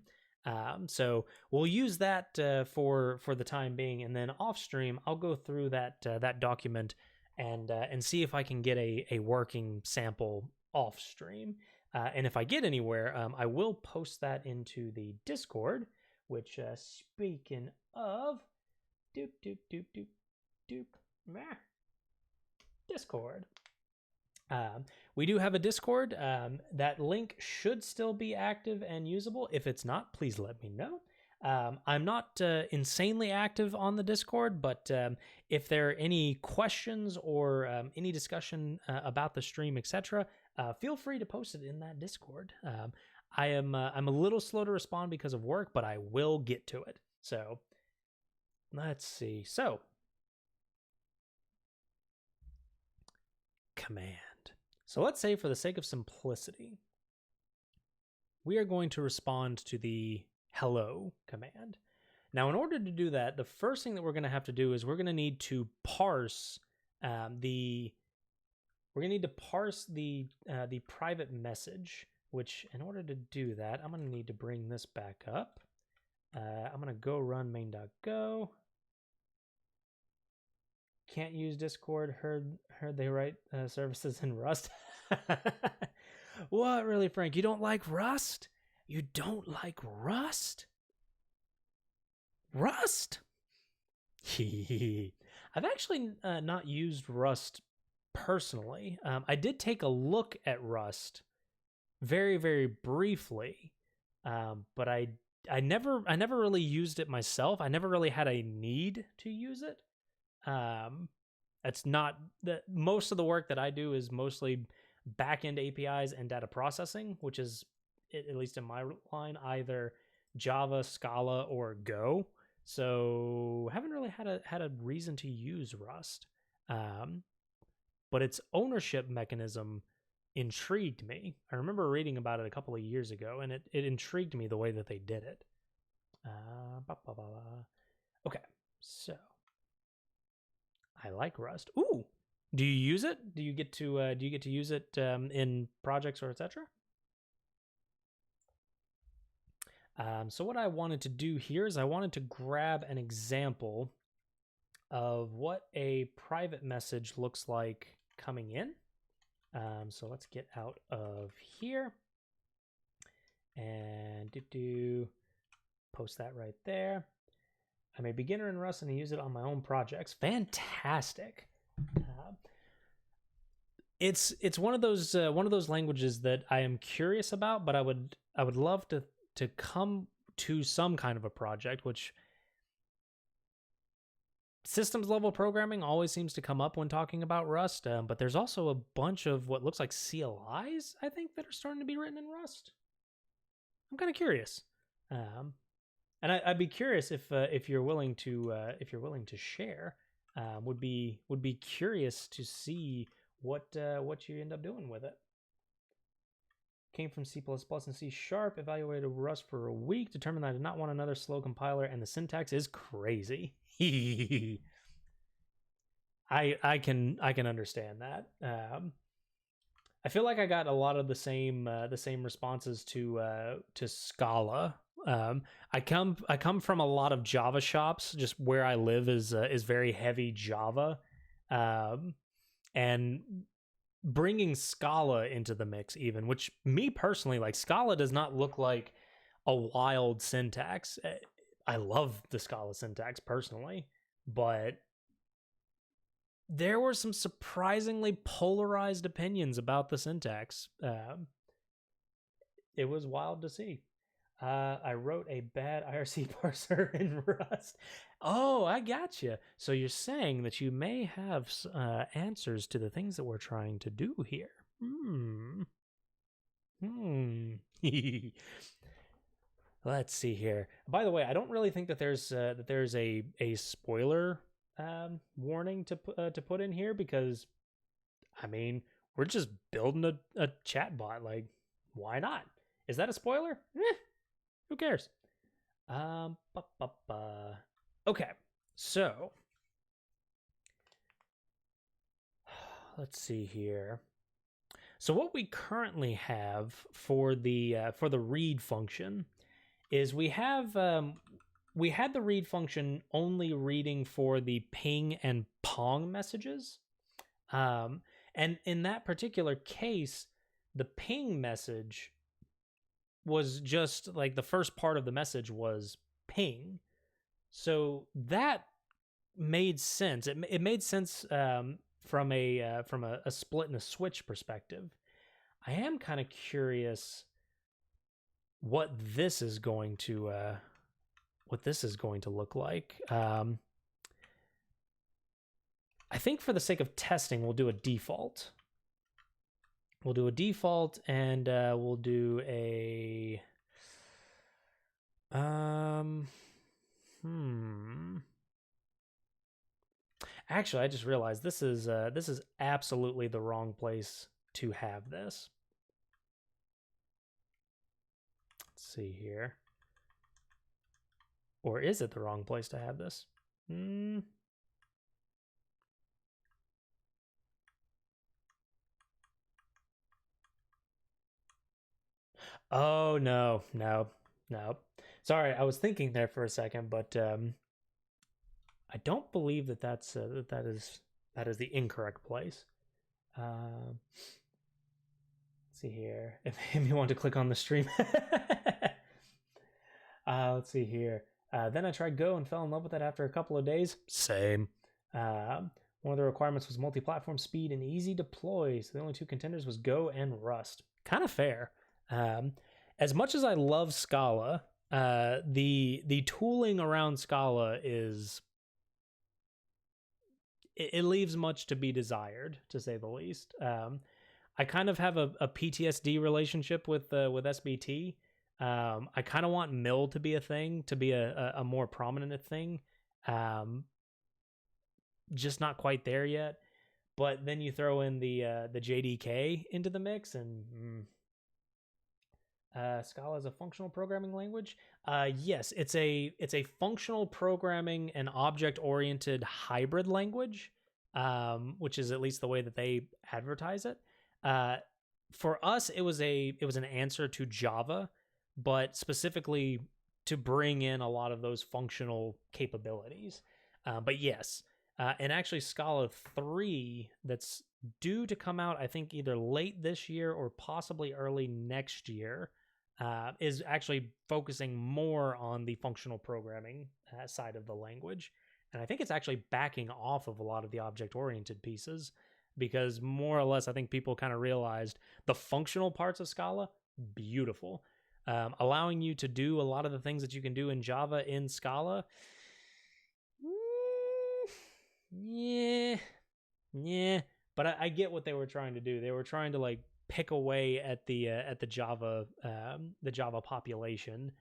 So we'll use that for the time being, and then off stream, I'll go through that document and see if I can get a working sample off stream. And if I get anywhere, I will post that into the Discord. Which, speaking of, doop doop doop doop doop, Discord. We do have a Discord. That link should still be active and usable. If it's not, please let me know. I'm not insanely active on the Discord, but if there are any questions or any discussion about the stream, etc., feel free to post it in that Discord. I'm a little slow to respond because of work, but I will get to it. So let's see. So command. So let's say for the sake of simplicity, we are going to respond to the hello command. Now, in order to do that, the first thing that we're going to have to do is we're going to need to parse the private message, which in order to do that, I'm going to need to bring this back up. I'm going to go run main.go. Can't use Discord. Heard they write services in Rust. What, really, Frank? You don't like Rust? You don't like Rust? Rust? I've actually not used Rust personally. I did take a look at Rust very, very briefly, but I never really used it myself. I never really had a need to use it. It's not that most of the work that I do is mostly backend APIs and data processing, which is, at least in my line, either Java, Scala, or Go. So haven't really had a reason to use Rust. But its ownership mechanism intrigued me. I remember reading about it a couple of years ago, and it intrigued me the way that they did it. Okay, so I like Rust. Ooh, do you use it? Do you get to use it in projects or etc.? So what I wanted to do here is I wanted to grab an example of what a private message looks like coming in. So let's get out of here and post that right there. I'm a beginner in Rust and I use it on my own projects. Fantastic. It's one of those languages that I am curious about, but I would love to come to some kind of a project, which systems level programming always seems to come up when talking about Rust. But there's also a bunch of what looks like CLIs, I think, that are starting to be written in Rust. I'm kind of curious. And I'd be curious if you're willing to share. Would be curious to see what you end up doing with it. Came from C++ and C#, evaluated Rust for a week, determined that I did not want another slow compiler, and the syntax is crazy. I can understand that. I feel like I got a lot of the same responses to Scala. I come from a lot of Java shops. Just where I live is very heavy Java, and bringing Scala into the mix, even, which me personally, like, Scala does not look like a wild syntax. I love the Scala syntax personally, but there were some surprisingly polarized opinions about the syntax. It was wild to see. I wrote a bad IRC parser in Rust. Oh, I gotcha. So you're saying that you may have answers to the things that we're trying to do here. Let's see here. By the way, I don't really think that there's a spoiler warning to put in here, because I mean, we're just building a chat bot. Like, why not? Is that a spoiler? Who cares? Okay, so let's see here. So what we currently have for the read function is we had the read function only reading for the ping and pong messages. And in that particular case, the ping message was just like the first part of the message was ping. So that made sense. It made sense from a split and a switch perspective. I am kind of curious what this is going to look like. I think for the sake of testing, we'll do a default. We'll do a default, and we'll do a Actually, I just realized this is absolutely the wrong place to have this. Let's see here. Or is it the wrong place to have this? Oh, no. Sorry, I was thinking there for a second, but I don't believe that is the incorrect place. Let's see here. If you want to click on the stream. Let's see here. Then I tried Go and fell in love with it after a couple of days. Same. One of the requirements was multi-platform speed and easy deploy. So the only two contenders was Go and Rust. Kind of fair. As much as I love Scala, the tooling around Scala it leaves much to be desired, to say the least. I kind of have a PTSD relationship with SBT. I kind of want mill to be a thing, to be a more prominent thing. Just not quite there yet. But then you throw in the JDK into the mix, and Scala is a functional programming language. Yes, it's a functional programming and object-oriented hybrid language, which is at least the way that they advertise it. For us, it was an answer to Java, but specifically to bring in a lot of those functional capabilities. But yes, and actually Scala 3, that's due to come out, I think, either late this year or possibly early next year, is actually focusing more on the functional programming side of the language. And I think it's actually backing off of a lot of the object-oriented pieces, because more or less I think people kind of realized the functional parts of Scala, beautiful. Allowing you to do a lot of the things that you can do in Java in Scala, yeah. But I get what they were trying to do. They were trying to like pick away at the Java population,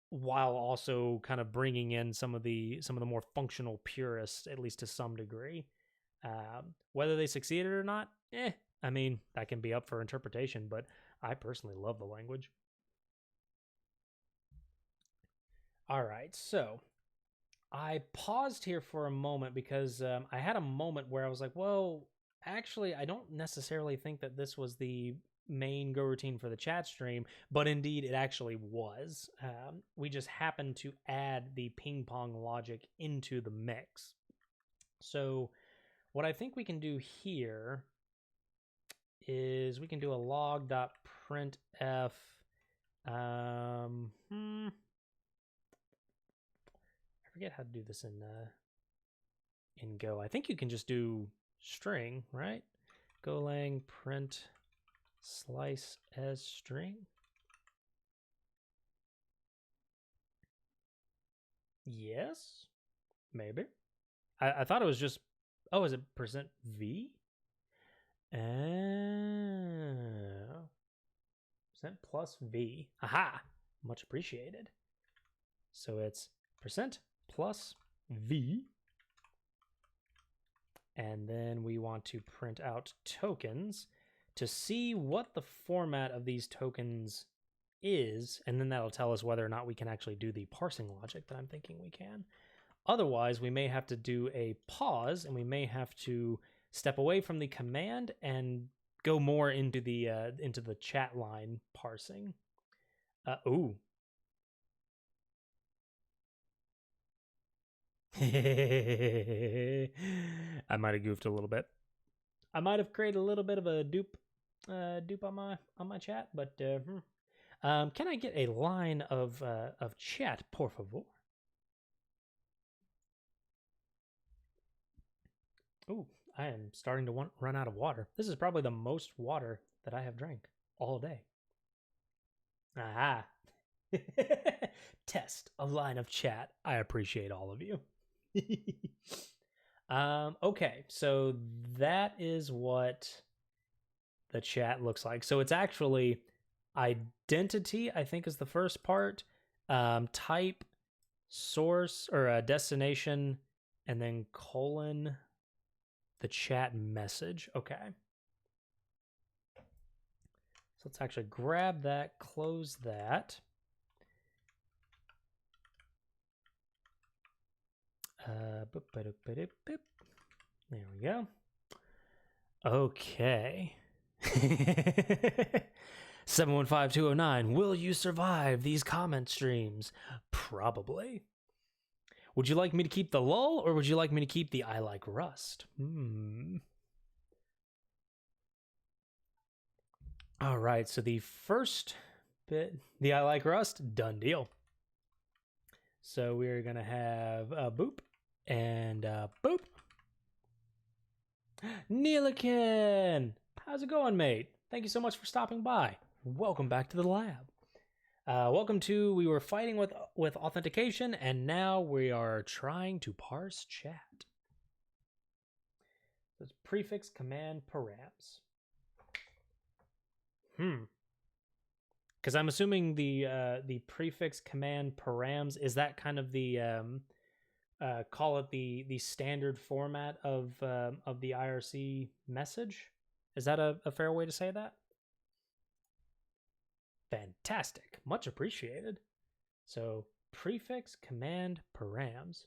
while also kind of bringing in some of the more functional purists, at least to some degree. Whether they succeeded or not, I mean, that can be up for interpretation, but I personally love the language. All right, so I paused here for a moment because I had a moment where I was like, well, actually, I don't necessarily think that this was the main Go routine for the chat stream, but indeed it actually was. We just happened to add the ping pong logic into the mix. So what I think we can do here is we can do a log.printf. I forget how to do this in in Go. I think you can just do string, right? Golang print slice as string. Yes, maybe. I thought it was just, oh, is it %v? Oh. Percent plus v. Aha! Much appreciated. So it's percent plus v. And then we want to print out tokens to see what the format of these tokens is, and then that'll tell us whether or not we can actually do the parsing logic that I'm thinking we can. Otherwise, we may have to do a pause, and we may have to step away from the command and go more into the chat line parsing. Ooh. I might have goofed a little bit. I might have created a little bit of a dupe on my chat, but can I get a line of chat, por favor? Ooh, I am starting to run out of water. This is probably the most water that I have drank all day. Aha. Test a line of chat. I appreciate all of you. Okay, so that is what the chat looks like. So it's actually identity, I think, is the first part. Type, source, or destination, and then colon the chat message. Okay. So let's actually grab that, close that. There we go. Okay. 715209, will you survive these comment streams? Probably. Would you like me to keep the lull, or would you like me to keep the I like Rust? All right, so the first bit, the I like Rust, done deal. So we're going to have a boop and a boop. Neelikin! How's it going, mate? Thank you so much for stopping by. Welcome back to the lab. Welcome to, we were fighting with authentication, and now we are trying to parse chat. So it's prefix command params. Because I'm assuming the prefix command params, is that kind of the call it the standard format of the IRC message? Is that a fair way to say that? Fantastic, much appreciated. So prefix command params.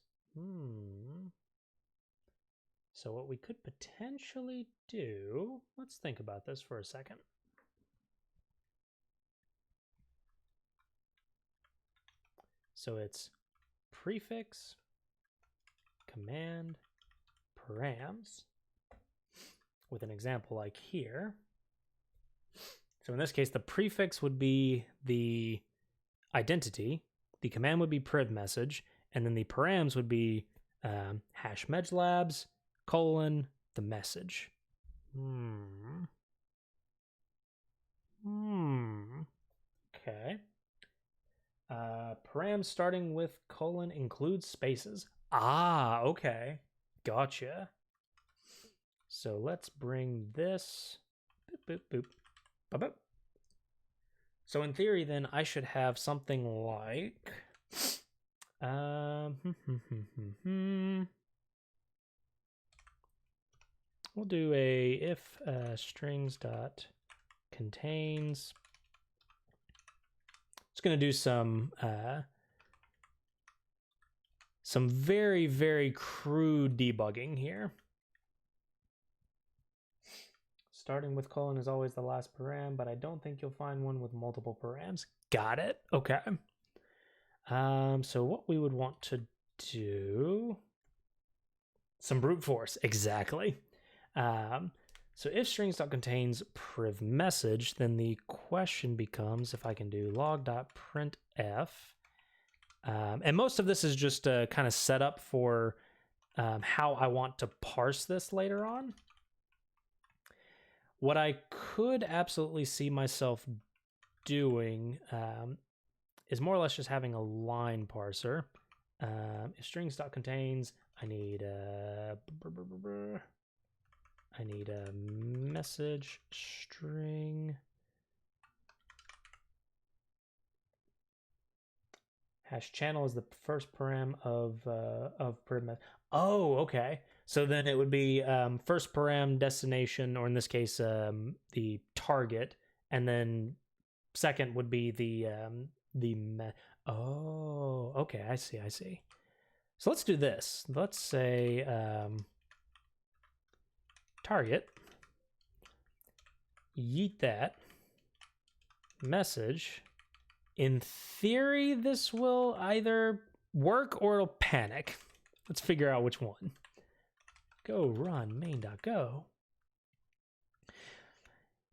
So what we could potentially do, let's think about this for a second. So it's prefix command params with an example like here. So in this case, the prefix would be the identity, the command would be priv message, and then the params would be hash medlabs, colon, the message. Okay. Params starting with colon includes spaces. Ah, okay. Gotcha. So let's bring this. Boop, boop, boop. Boop, boop. So in theory, then, I should have something like... We'll do a if strings dot contains. It's going to do some very, very crude debugging here. Starting with colon is always the last param, but I don't think you'll find one with multiple params. Got it. Okay. So what we would want to do, some brute force. Exactly. So if strings.contains priv message, then the question becomes if I can do log.printf. And most of this is just kind of set up for how I want to parse this later on. What I could absolutely see myself doing is more or less just having a line parser. If strings.contains, I need a message string hash channel is the first param of param. Oh, okay. So then it would be first param destination, or in this case, the target, and then second would be oh, okay. I see. So let's do this. Let's say target, yeet that message. In theory, this will either work or it'll panic. Let's figure out which one. Go run main.go.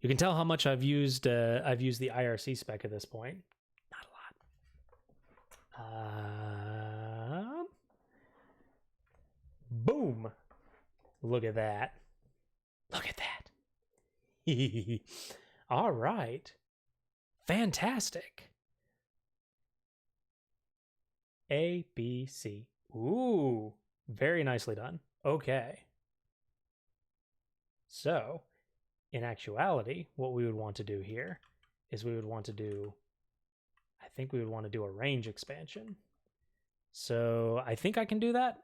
You can tell how much I've used the IRC spec at this point. Not a lot. Boom. Look at that. Look at that. All right. Fantastic. A, B, C. Ooh, very nicely done. Okay. So, in actuality, what we would want to do here is we would want to do, I think we would want to do a range expansion. So, I think I can do that.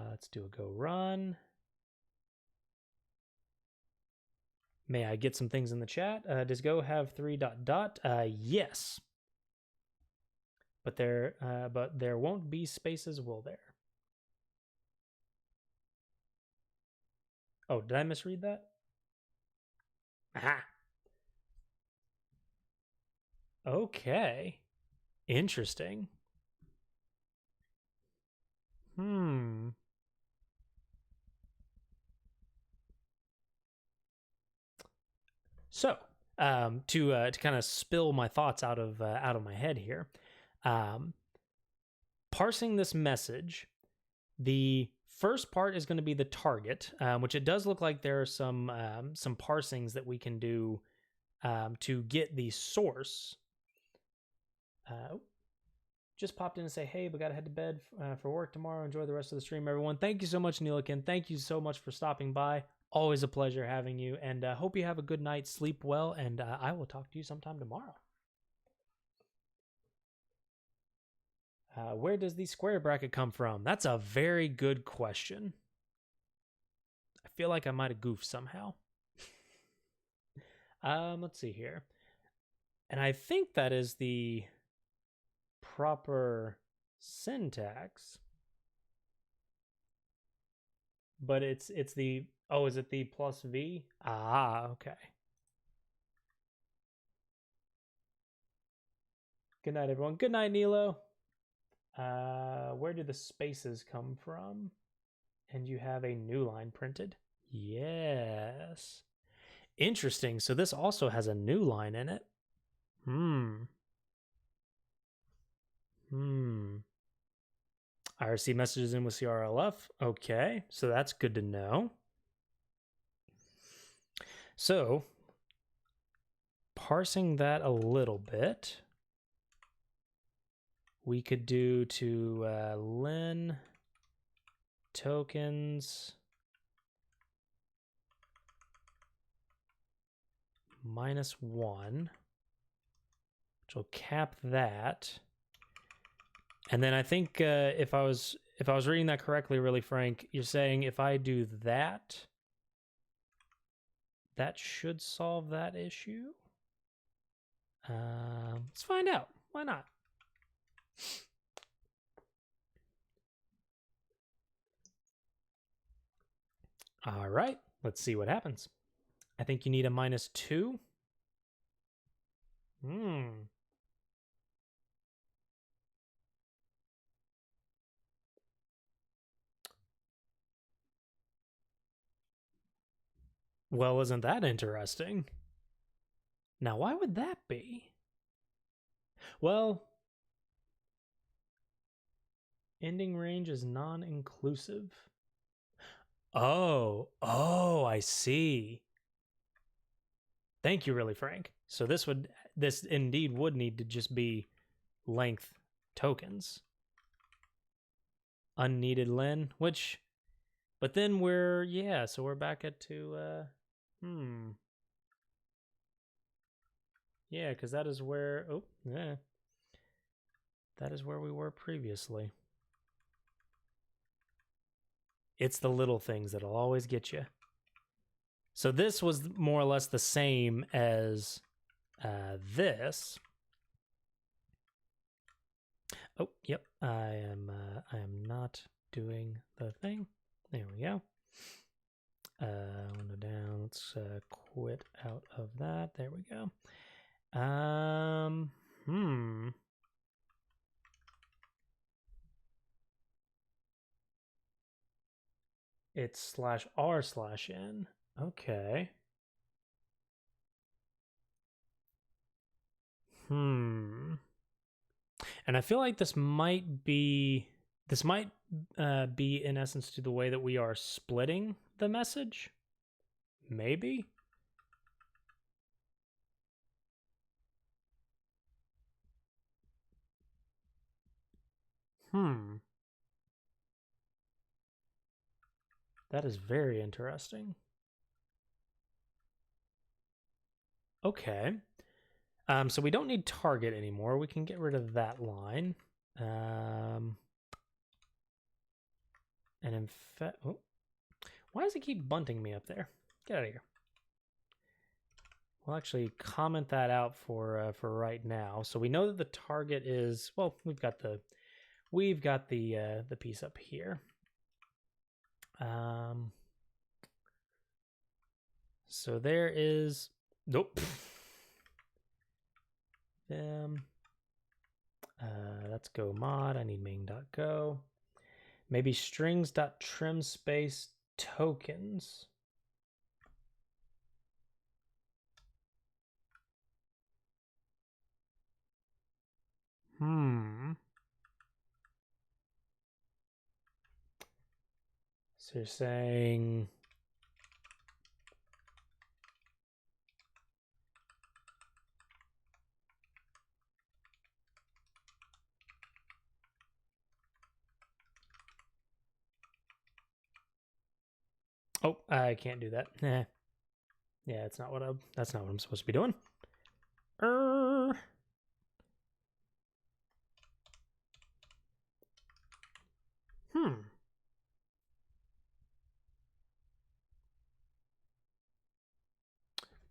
Let's do a go run. May I get some things in the chat? Does Go have 3 ... Yes. But there won't be spaces, will there? Oh, did I misread that? Aha. Okay. Interesting. So, to kind of spill my thoughts out of my head here, parsing this message, the first part is going to be the target, which it does look like there are some parsings that we can do to get the source. Just popped in and say, hey, but gotta head to bed for work tomorrow. Enjoy the rest of the stream, everyone. Thank you so much, Neelikin. Thank you so much for stopping by. Always a pleasure having you, and hope you have a good night. Sleep well, and I will talk to you sometime tomorrow. Where does the square bracket come from? That's a very good question. I feel like I might have goofed somehow. Let's see here. And I think that is the proper syntax. But it's the, oh, is it the plus V? Ah, okay. Good night, everyone. Good night, Nilo. Where do the spaces come from? And you have a new line printed? Yes. Interesting. So this also has a new line in it. IRC messages in with CRLF. Okay, so that's good to know. So, parsing that a little bit, we could do to len tokens -1, which will cap that. And then I think if I was reading that correctly, really, Frank, you're saying if I do that, that should solve that issue. Let's find out. Why not? All right, let's see what happens. I think you need a -2. Well, isn't that interesting? Now, why would that be? Well, Ending range is non-inclusive. Oh, I see. Thank you, really, Frank. So this indeed would need to just be length tokens. Unneeded len, but then so we're back at yeah, because that is where, that is where we were previously. It's the little things that'll always get you. So this was more or less the same as this. Oh, yep. I am not doing the thing. There we go. Window down. Let's quit out of that. There we go. It's /r/n. Okay. And I feel like this might be in essence to the way that we are splitting the message. Maybe. That is very interesting. Okay. So we don't need target anymore. We can get rid of that line. And in fact, why does it keep bunting me up there? Get out of here. We'll actually comment that out for right now. So we know that the target is, well, we've got the piece up here. So there is, nope. Let's go mod. I need main.go. Maybe strings.trim space tokens. So you're saying oh, I can't do that. Yeah, that's not what I'm supposed to be doing.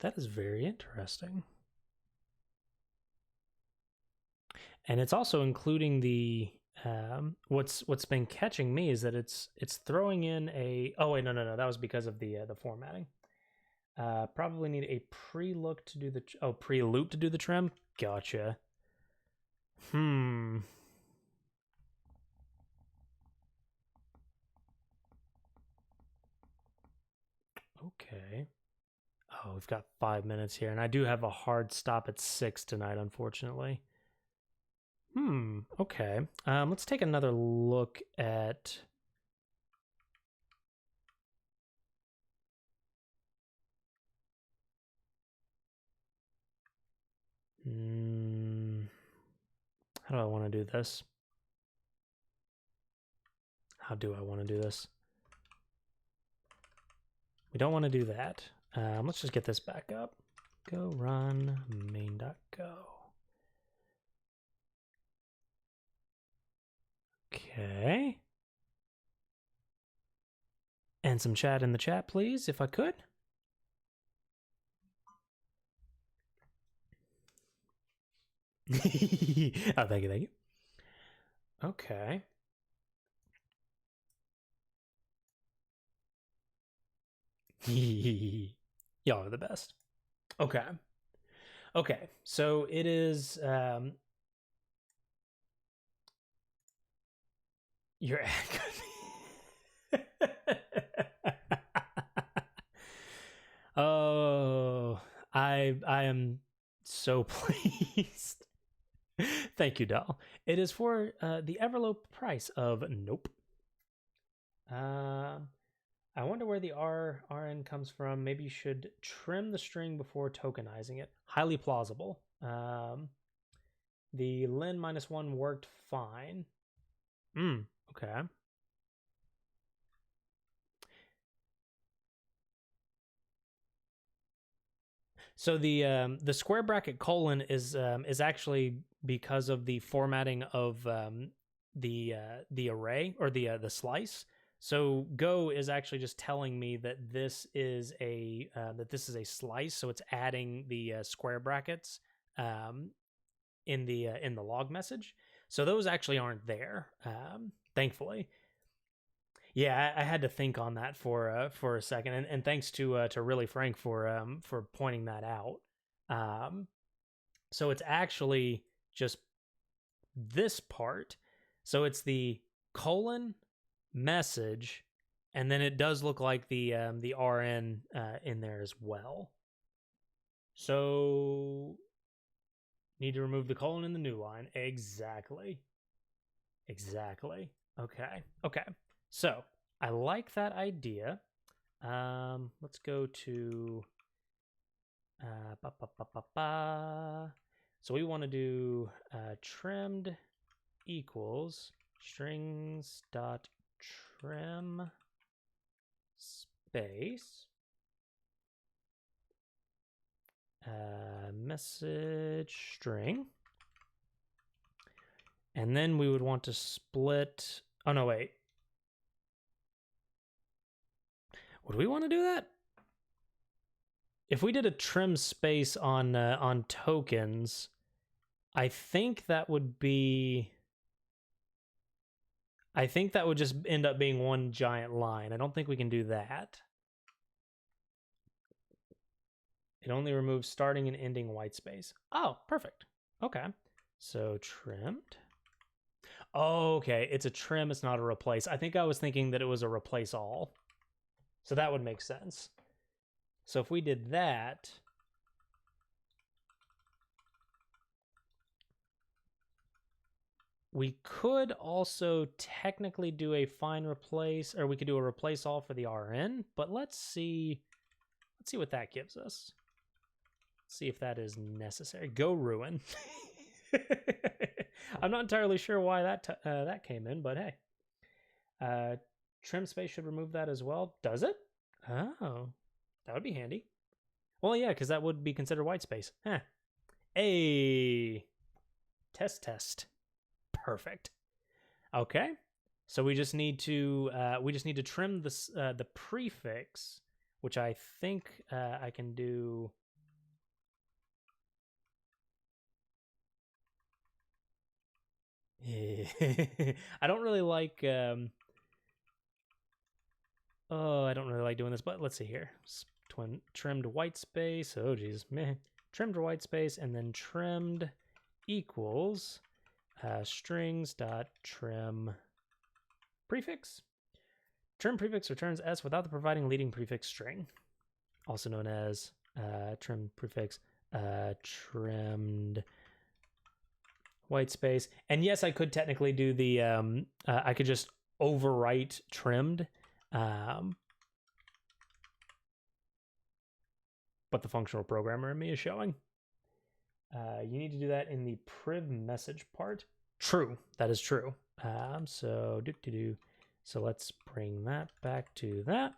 That is very interesting. And it's also including the what's been catching me is that it's throwing in a no, that was because of the formatting. Probably need a pre-look to do the pre-loop to do the trim. Gotcha. Okay. Oh, we've got 5 minutes here, and I do have a hard stop at 6 tonight, unfortunately. Okay. Let's take another look at how do I want to do this? How do I want to do this? We don't want to do that. Let's just get this back up. Go run main.go. Okay. And some chat in the chat, please, if I could. Oh, thank you. Okay. Y'all are the best. Okay. So it is your Oh, I am so pleased. Thank you, doll. It is for the ever low price of nope. I wonder where the RN comes from. Maybe you should trim the string before tokenizing it. Highly plausible. The len -1 worked fine. Okay. So the square bracket colon is actually because of the formatting of the array or the slice. So Go is actually just telling me that this is a slice. So it's adding the square brackets in the log message. So those actually aren't there, thankfully. Yeah, I had to think on that for a second, and thanks to Really Frank for pointing that out. So it's actually just this part. So it's the colon message, and then it does look like the RN in there as well. So need to remove the colon in the new line. Exactly. Okay. So I like that idea. Let's go to so we want to do trimmed equals strings dot trim space message string, and then we would want to split. Oh no, wait. Would we want to do that? If we did a trim space on tokens, I think that would just end up being one giant line. I don't think we can do that. It only removes starting and ending white space. Oh, perfect. Okay. So trimmed. Oh, okay. It's a trim. It's not a replace. I think I was thinking that it was a replace all. So that would make sense. So if we did that, we could also technically do a find replace, or we could do a replace all for the RN, but let's see what that gives us. Let's see if that is necessary. Go ruin. I'm not entirely sure why that came in, but hey. Trim space should remove that as well. Does it? Oh, that would be handy. Well, yeah, because that would be considered white space. Huh. Hey, test. Perfect. Okay, so we just need to trim this the prefix, which I think I can do. I don't really like. Oh, I don't really like doing this, but let's see here. Trimmed white space. Oh, geez, meh. Trimmed white space, and then trimmed equals strings dot trim prefix. Trim prefix returns s without the providing leading prefix string, also known as trim prefix trimmed white space. And yes, I could technically do the I could just overwrite trimmed, but the functional programmer in me is showing. You need to do that in the priv message part. True, that is true. So So let's bring that back to that.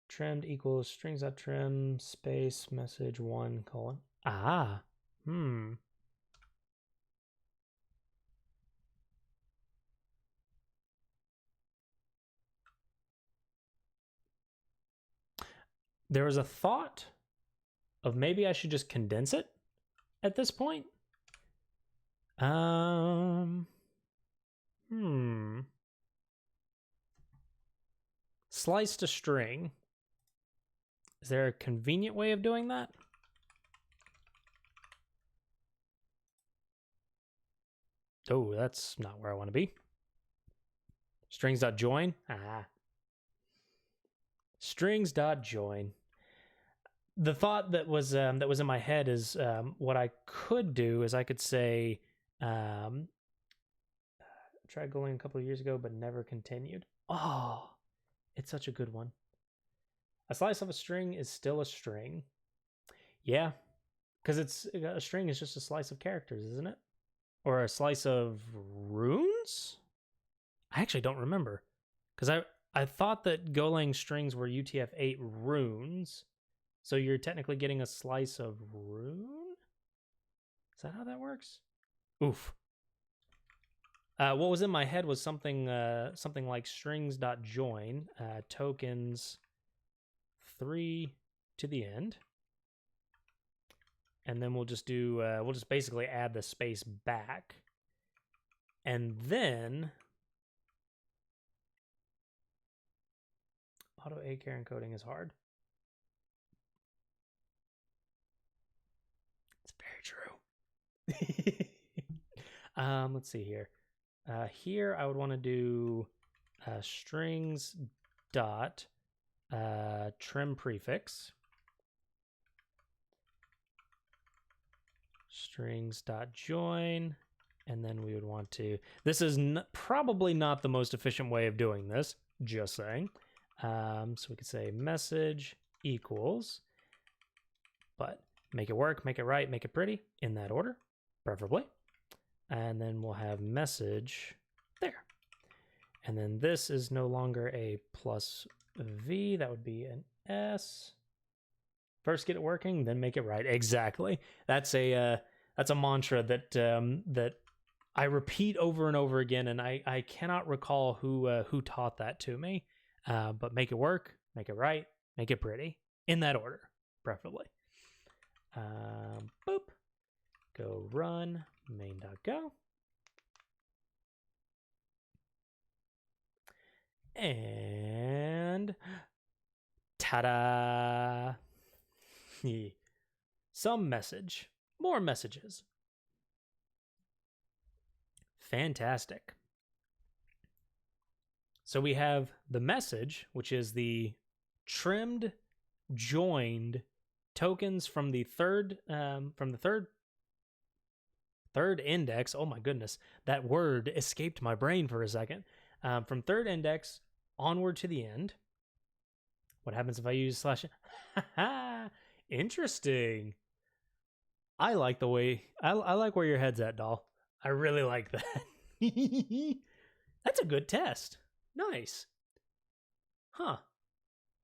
Trimmed equals strings.trim space message 1 colon. Ah, There was a thought of maybe I should just condense it at this point. Slice to string. Is there a convenient way of doing that? Oh, that's not where I want to be. Strings.join. Strings.join. the thought that was in my head is what I could do is I could say tried Golang a couple of years ago but never continued. Oh, it's such a good one. A slice of a string is still a string. Yeah, because it's a string is just a slice of characters, isn't it? Or a slice of runes? I actually don't remember. Because I thought that Golang strings were UTF-8 runes. So you're technically getting a slice of rune? Is that how that works? Oof. What was in my head was something like strings.join tokens 3 to the end. And then we'll just do, we'll just basically add the space back. And then auto ACAR encoding is hard. It's very true. Let's see here. Here I would want to do strings dot trim prefix. Strings.join, and then we would want to, this is probably not the most efficient way of doing this, just saying. So we could say message equals, but make it work, make it right, make it pretty, in that order, preferably. And then we'll have message there. And then this is no longer a plus V, that would be an S. First get it working, then make it right. Exactly. That's a mantra that that I repeat over and over again, and I cannot recall who taught that to me. But make it work, make it right, make it pretty, in that order, preferably. Boop. Go run main.go. And ta-da! Some message. More messages. Fantastic. So we have the message, which is the trimmed, joined tokens from the third index. Oh my goodness, that word escaped my brain for a second. From third index onward to the end. What happens if I use slash? Interesting. I like the way I like where your head's at, doll. I really like that. That's a good test. Nice. Huh.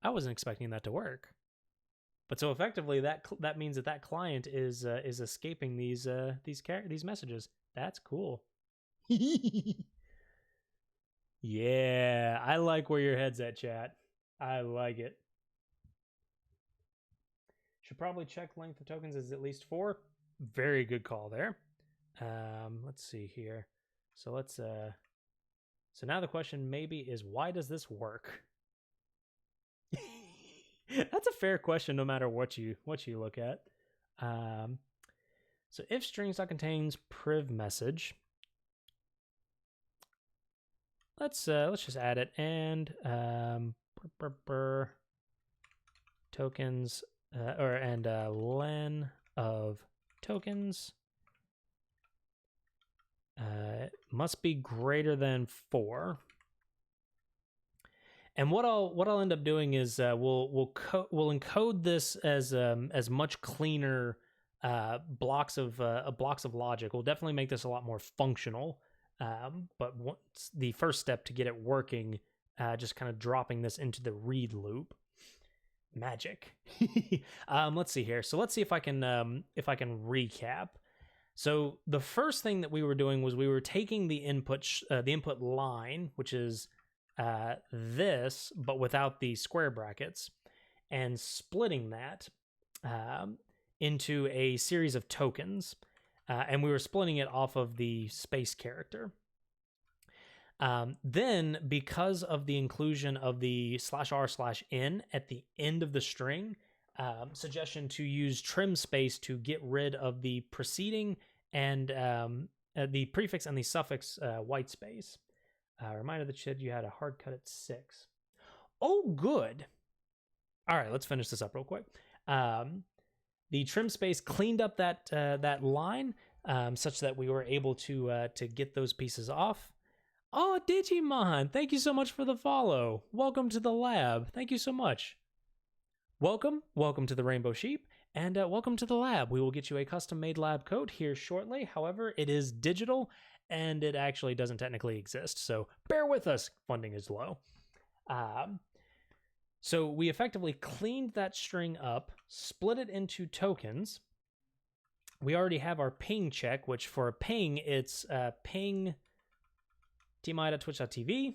I wasn't expecting that to work. But so effectively, that means that client is escaping these messages. That's cool. Yeah, I like where your head's at, chat. I like it. Should probably check length of tokens is at least 4. Very good call there. Let's see here. So let's so now the question maybe is, why does this work? That's a fair question no matter what you look at. So if strings.contains priv message, let's just add it, and tokens len of tokens must be greater than 4. And what I'll end up doing is we'll encode this as much cleaner blocks of logic. We'll definitely make this a lot more functional. But once the first step to get it working, just kind of dropping this into the read loop. Magic. Let's see here. So let's see if I can recap. So the first thing that we were doing was we were taking the input line, which is this, but without the square brackets, and splitting that into a series of tokens. And we were splitting it off of the space character. Then, because of the inclusion of the /r/n at the end of the string, suggestion to use trim space to get rid of the preceding and the prefix and the suffix white space. Reminder that you had a hard cut at 6. Oh, good. All right, let's finish this up real quick. The trim space cleaned up that line such that we were able to get those pieces off. Oh, Digimon, thank you so much for the follow. Welcome to the lab. Thank you so much. Welcome to the Rainbow Sheep, and welcome to the lab. We will get you a custom-made lab coat here shortly. However, it is digital, and it actually doesn't technically exist, so bear with us. Funding is low. So we effectively cleaned that string up, split it into tokens. We already have our ping check, which for a ping, it's ping tmi.twitch.tv.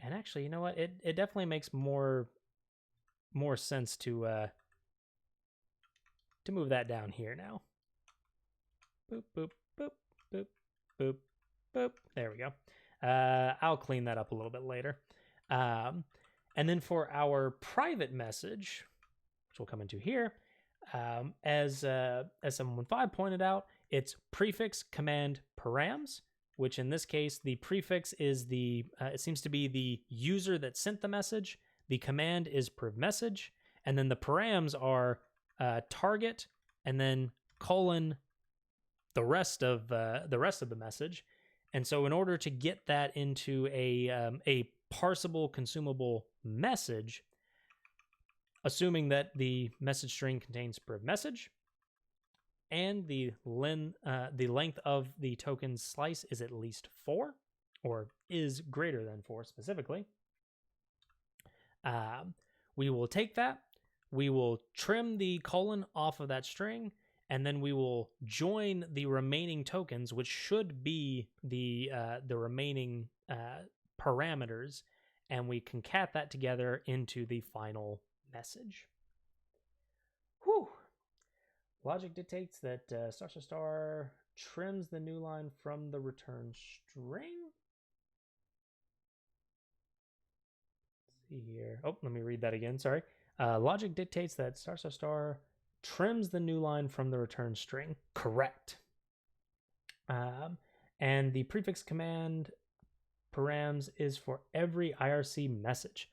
And actually, you know what? It definitely makes more sense to move that down here now. Boop, boop, boop, boop, boop, boop. There we go. I'll clean that up a little bit later. And then for our private message, which we'll come into here, as 715 pointed out, it's prefix command params, which in this case, the prefix is it seems to be the user that sent the message. The command is priv message, and then the params are target, and then colon the rest of the message. And so, in order to get that into a parsable, consumable message, assuming that the message string contains priv message, and the length of the token slice is at least 4, or is greater than 4 specifically. We will take that, we will trim the colon off of that string, and then we will join the remaining tokens, which should be the remaining parameters, and we concat that together into the final message. Whew. Logic dictates that *** trims the new line from the return string. Let's see here. Oh, let me read that again. Sorry. Logic dictates that *** trims the new line from the return string. Correct. And the prefix command params is for every IRC message.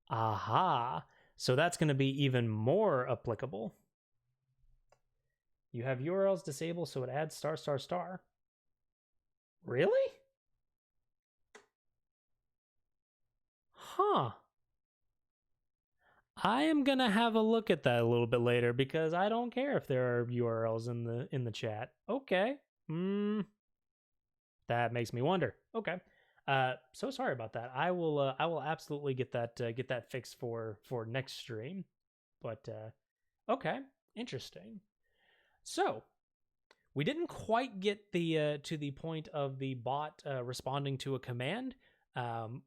Aha. So that's going to be even more applicable. You have URLs disabled, so it adds ***. Really? Huh. I am going to have a look at that a little bit later because I don't care if there are URLs in the chat. Okay. That makes me wonder. Okay. So sorry about that. I will absolutely get that fixed for next stream. But okay, interesting. So we didn't quite get to the point of the bot responding to a command,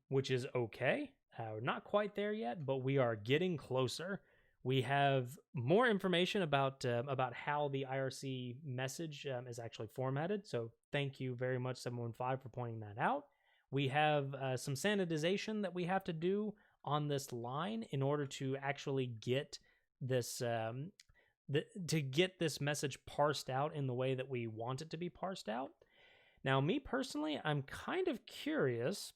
which is okay. We're not quite there yet, but we are getting closer. We have more information about how the IRC message is actually formatted. So thank you very much, 715, for pointing that out. We have some sanitization that we have to do on this line in order to actually get this this message parsed out in the way that we want it to be parsed out. Now, me personally, I'm kind of curious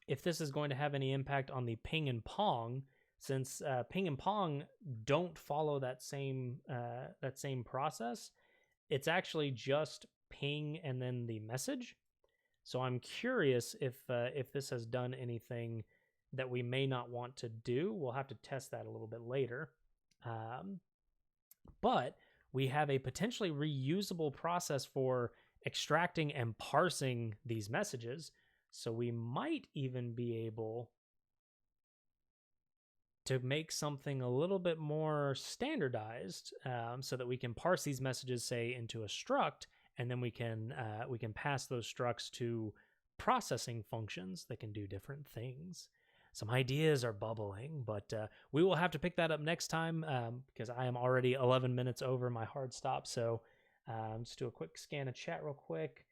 if this is going to have any impact on the ping and pong, since ping and pong don't follow that same process. It's actually just ping and then the message. So I'm curious if this has done anything that we may not want to do. We'll have to test that a little bit later. But we have a potentially reusable process for extracting and parsing these messages. So we might even be able to make something a little bit more standardized, so that we can parse these messages, say, into a struct, and then we can pass those structs to processing functions that can do different things. Some ideas are bubbling, but we will have to pick that up next time because I am already 11 minutes over my hard stop. So just do a quick scan of chat real quick.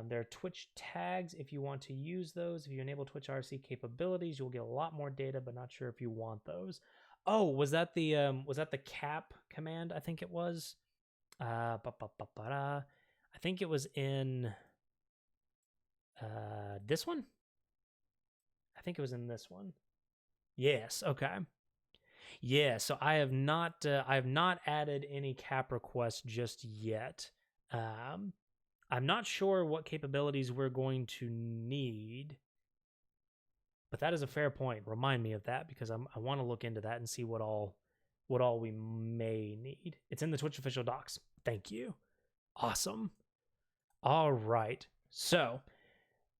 There are Twitch tags if you want to use those. If you enable Twitch RC capabilities, you'll get a lot more data, but not sure if you want those. Oh, was that the cap command? I think it was. I think it was in this one. I think it was in this one. Yes. Okay. Yeah, so I have not added any cap requests just yet. I'm not sure what capabilities we're going to need, but that is a fair point. Remind me of that because I want to look into that and see what all we may need. It's in the Twitch official docs. Thank you. Awesome. All right. So,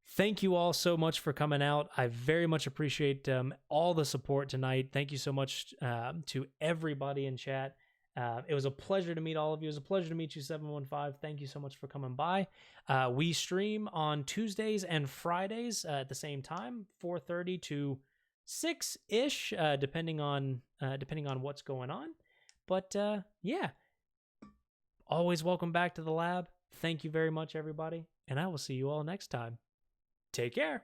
thank you all so much for coming out. I very much appreciate all the support tonight. Thank you so much to everybody in chat. It was a pleasure to meet all of you. It was a pleasure to meet you, 715. Thank you so much for coming by. We stream on Tuesdays and Fridays at the same time, 4:30 to 6-ish, depending on what's going on. But yeah, always welcome back to the lab. Thank you very much, everybody, and I will see you all next time. Take care.